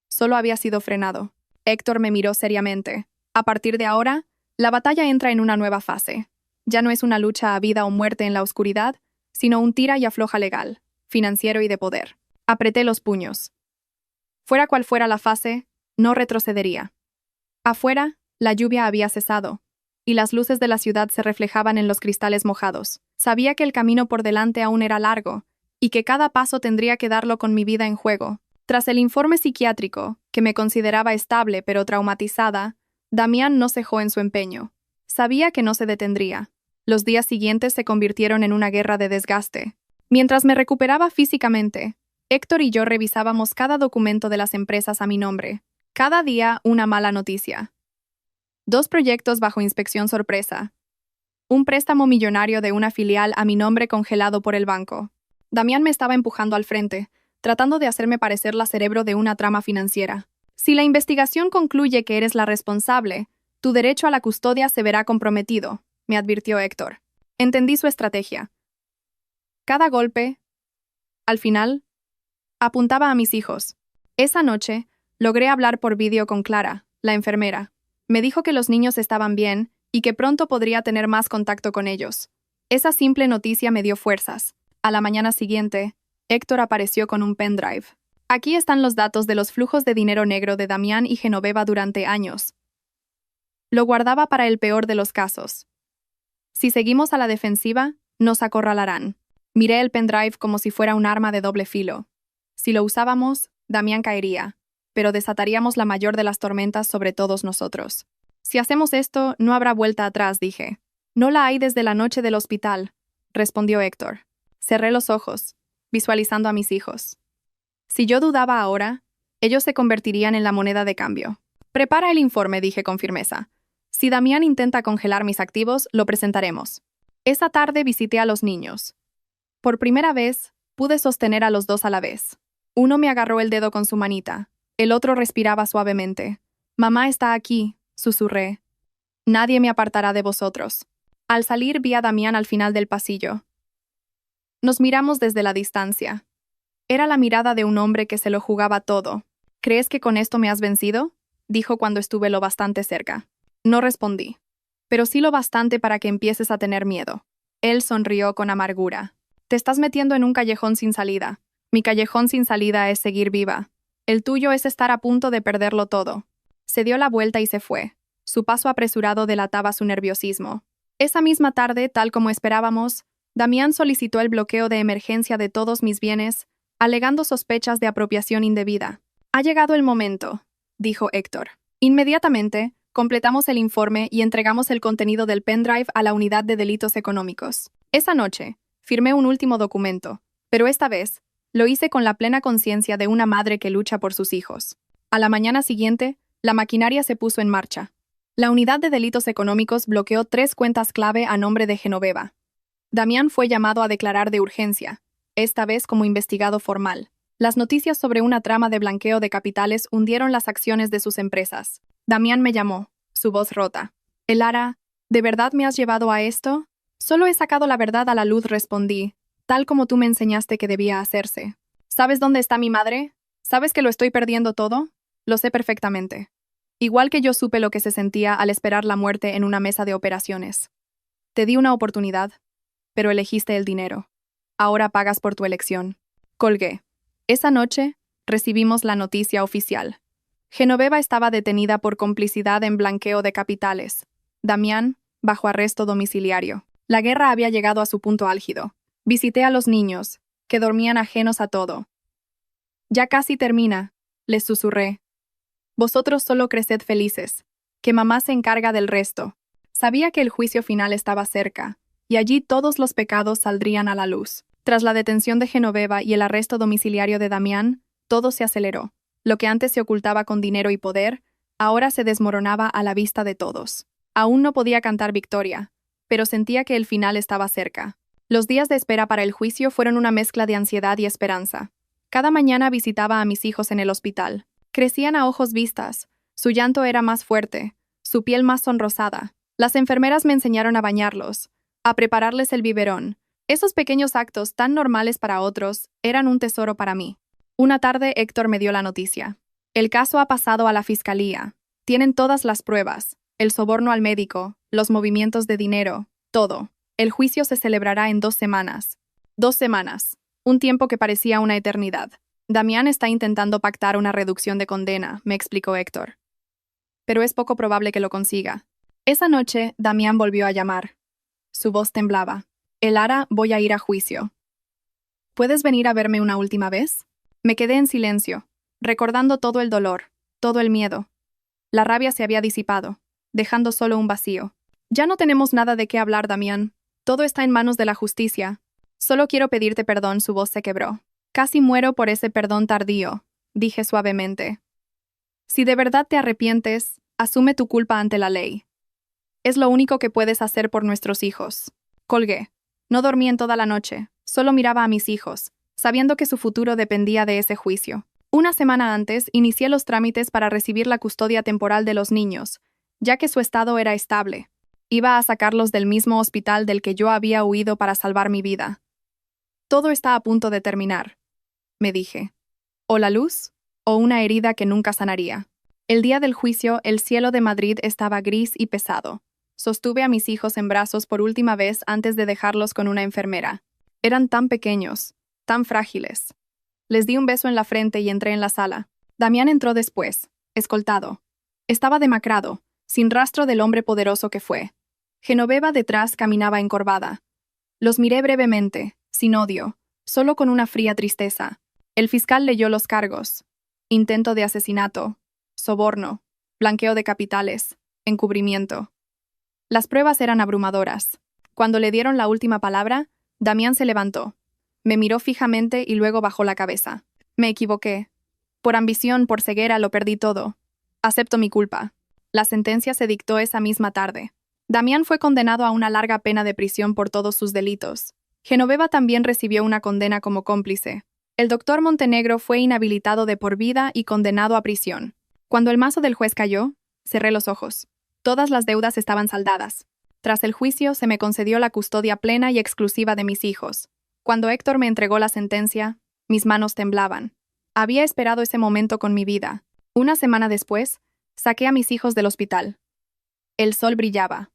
Solo había sido frenado. Héctor me miró seriamente. A partir de ahora, la batalla entra en una nueva fase. Ya no es una lucha a vida o muerte en la oscuridad, sino un tira y afloja legal, financiero y de poder. Apreté los puños. Fuera cual fuera la fase, no retrocedería. Afuera, la lluvia había cesado, y las luces de la ciudad se reflejaban en los cristales mojados. Sabía que el camino por delante aún era largo, y que cada paso tendría que darlo con mi vida en juego. Tras el informe psiquiátrico, que me consideraba estable pero traumatizada, Damián no cejó en su empeño. Sabía que no se detendría. Los días siguientes se convirtieron en una guerra de desgaste. Mientras me recuperaba físicamente, Héctor y yo revisábamos cada documento de las empresas a mi nombre. Cada día una mala noticia. 2 proyectos bajo inspección sorpresa. Un préstamo millonario de una filial a mi nombre congelado por el banco. Damián me estaba empujando al frente, tratando de hacerme parecer la cerebro de una trama financiera. Si la investigación concluye que eres la responsable, tu derecho a la custodia se verá comprometido, me advirtió Héctor. Entendí su estrategia. Cada golpe, al final, apuntaba a mis hijos. Esa noche, logré hablar por vídeo con Clara, la enfermera. Me dijo que los niños estaban bien y que pronto podría tener más contacto con ellos. Esa simple noticia me dio fuerzas. A la mañana siguiente, Héctor apareció con un pendrive. Aquí están los datos de los flujos de dinero negro de Damián y Genoveva durante años. Lo guardaba para el peor de los casos. Si seguimos a la defensiva, nos acorralarán. Miré el pendrive como si fuera un arma de doble filo. Si lo usábamos, Damián caería, pero desataríamos la mayor de las tormentas sobre todos nosotros. Si hacemos esto, no habrá vuelta atrás, dije. No la hay desde la noche del hospital, respondió Héctor. Cerré los ojos, visualizando a mis hijos. Si yo dudaba ahora, ellos se convertirían en la moneda de cambio. Prepara el informe, dije con firmeza. Si Damián intenta congelar mis activos, lo presentaremos. Esa tarde visité a los niños. Por primera vez, pude sostener a los dos a la vez. Uno me agarró el dedo con su manita. El otro respiraba suavemente. «Mamá está aquí», susurré. «Nadie me apartará de vosotros». Al salir vi a Damián al final del pasillo. Nos miramos desde la distancia. Era la mirada de un hombre que se lo jugaba todo. «¿Crees que con esto me has vencido?», dijo cuando estuve lo bastante cerca. No respondí. «Pero sí lo bastante para que empieces a tener miedo». Él sonrió con amargura. «Te estás metiendo en un callejón sin salida. Mi callejón sin salida es seguir viva. El tuyo es estar a punto de perderlo todo». Se dio la vuelta y se fue. Su paso apresurado delataba su nerviosismo. Esa misma tarde, tal como esperábamos, Damián solicitó el bloqueo de emergencia de todos mis bienes, alegando sospechas de apropiación indebida. «Ha llegado el momento», dijo Héctor. Inmediatamente, completamos el informe y entregamos el contenido del pendrive a la unidad de delitos económicos. Esa noche, firmé un último documento, pero esta vez, lo hice con la plena conciencia de una madre que lucha por sus hijos. A la mañana siguiente, la maquinaria se puso en marcha. La unidad de delitos económicos bloqueó 3 cuentas clave a nombre de Genoveva. Damián fue llamado a declarar de urgencia, esta vez como investigado formal. Las noticias sobre una trama de blanqueo de capitales hundieron las acciones de sus empresas. Damián me llamó, su voz rota. «Elara, ¿de verdad me has llevado a esto?» «Solo he sacado la verdad a la luz», respondí, tal como tú me enseñaste que debía hacerse. «¿Sabes dónde está mi madre? ¿Sabes que lo estoy perdiendo todo?» «Lo sé perfectamente. Igual que yo supe lo que se sentía al esperar la muerte en una mesa de operaciones. Te di una oportunidad, pero elegiste el dinero. Ahora pagas por tu elección». Colgué. Esa noche, recibimos la noticia oficial. Genoveva estaba detenida por complicidad en blanqueo de capitales. Damián, bajo arresto domiciliario. La guerra había llegado a su punto álgido. Visité a los niños, que dormían ajenos a todo. «Ya casi termina», les susurré. «Vosotros solo creced felices, que mamá se encarga del resto». Sabía que el juicio final estaba cerca, y allí todos los pecados saldrían a la luz. Tras la detención de Genoveva y el arresto domiciliario de Damián, todo se aceleró. Lo que antes se ocultaba con dinero y poder, ahora se desmoronaba a la vista de todos. Aún no podía cantar victoria, pero sentía que el final estaba cerca. Los días de espera para el juicio fueron una mezcla de ansiedad y esperanza. Cada mañana visitaba a mis hijos en el hospital. Crecían a ojos vistas, su llanto era más fuerte, su piel más sonrosada. Las enfermeras me enseñaron a bañarlos, a prepararles el biberón. Esos pequeños actos tan normales para otros eran un tesoro para mí. Una tarde Héctor me dio la noticia. «El caso ha pasado a la fiscalía. Tienen todas las pruebas, el soborno al médico, los movimientos de dinero, todo. El juicio se celebrará en 2 semanas». 2 semanas, un tiempo que parecía una eternidad. «Damián está intentando pactar una reducción de condena», me explicó Héctor. «Pero es poco probable que lo consiga». Esa noche, Damián volvió a llamar. Su voz temblaba. «Elara, voy a ir a juicio. ¿Puedes venir a verme una última vez?» Me quedé en silencio, recordando todo el dolor, todo el miedo. La rabia se había disipado, dejando solo un vacío. «Ya no tenemos nada de qué hablar, Damián. Todo está en manos de la justicia. Solo quiero pedirte perdón», su voz se quebró. «Casi muero por ese perdón tardío», dije suavemente. «Si de verdad te arrepientes, asume tu culpa ante la ley. Es lo único que puedes hacer por nuestros hijos». Colgué. No dormí en toda la noche, solo miraba a mis hijos, sabiendo que su futuro dependía de ese juicio. Una semana antes, inicié los trámites para recibir la custodia temporal de los niños, ya que su estado era estable. Iba a sacarlos del mismo hospital del que yo había huido para salvar mi vida. «Todo está a punto de terminar», me dije. «O la luz, o una herida que nunca sanaría». El día del juicio, el cielo de Madrid estaba gris y pesado. Sostuve a mis hijos en brazos por última vez antes de dejarlos con una enfermera. Eran tan pequeños, tan frágiles. Les di un beso en la frente y entré en la sala. Damián entró después, escoltado. Estaba demacrado, sin rastro del hombre poderoso que fue. Genoveva detrás caminaba encorvada. Los miré brevemente, sin odio, solo con una fría tristeza. El fiscal leyó los cargos. Intento de asesinato, soborno, blanqueo de capitales, encubrimiento. Las pruebas eran abrumadoras. Cuando le dieron la última palabra, Damián se levantó. Me miró fijamente y luego bajó la cabeza. «Me equivoqué. Por ambición, por ceguera, lo perdí todo. Acepto mi culpa». La sentencia se dictó esa misma tarde. Damián fue condenado a una larga pena de prisión por todos sus delitos. Genoveva también recibió una condena como cómplice. El doctor Montenegro fue inhabilitado de por vida y condenado a prisión. Cuando el mazo del juez cayó, cerré los ojos. Todas las deudas estaban saldadas. Tras el juicio, se me concedió la custodia plena y exclusiva de mis hijos. Cuando Héctor me entregó la sentencia, mis manos temblaban. Había esperado ese momento con mi vida. Una semana después, saqué a mis hijos del hospital. El sol brillaba.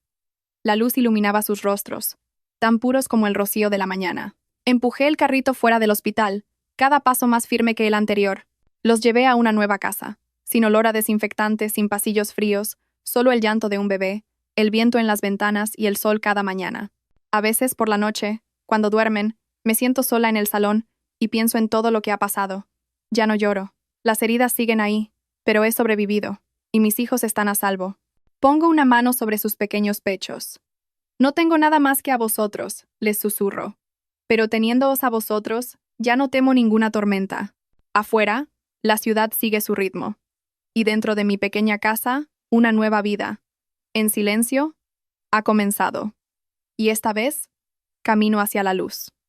La luz iluminaba sus rostros, tan puros como el rocío de la mañana. Empujé el carrito fuera del hospital, cada paso más firme que el anterior. Los llevé a una nueva casa, sin olor a desinfectante, sin pasillos fríos, solo el llanto de un bebé, el viento en las ventanas y el sol cada mañana. A veces, por la noche, cuando duermen, me siento sola en el salón y pienso en todo lo que ha pasado. Ya no lloro. Las heridas siguen ahí, pero he sobrevivido, y mis hijos están a salvo. Pongo una mano sobre sus pequeños pechos. No tengo nada más que a vosotros, les susurro. Pero teniéndoos a vosotros, ya no temo ninguna tormenta. Afuera, la ciudad sigue su ritmo. Y dentro de mi pequeña casa, una nueva vida. En silencio, ha comenzado. Y esta vez, camino hacia la luz.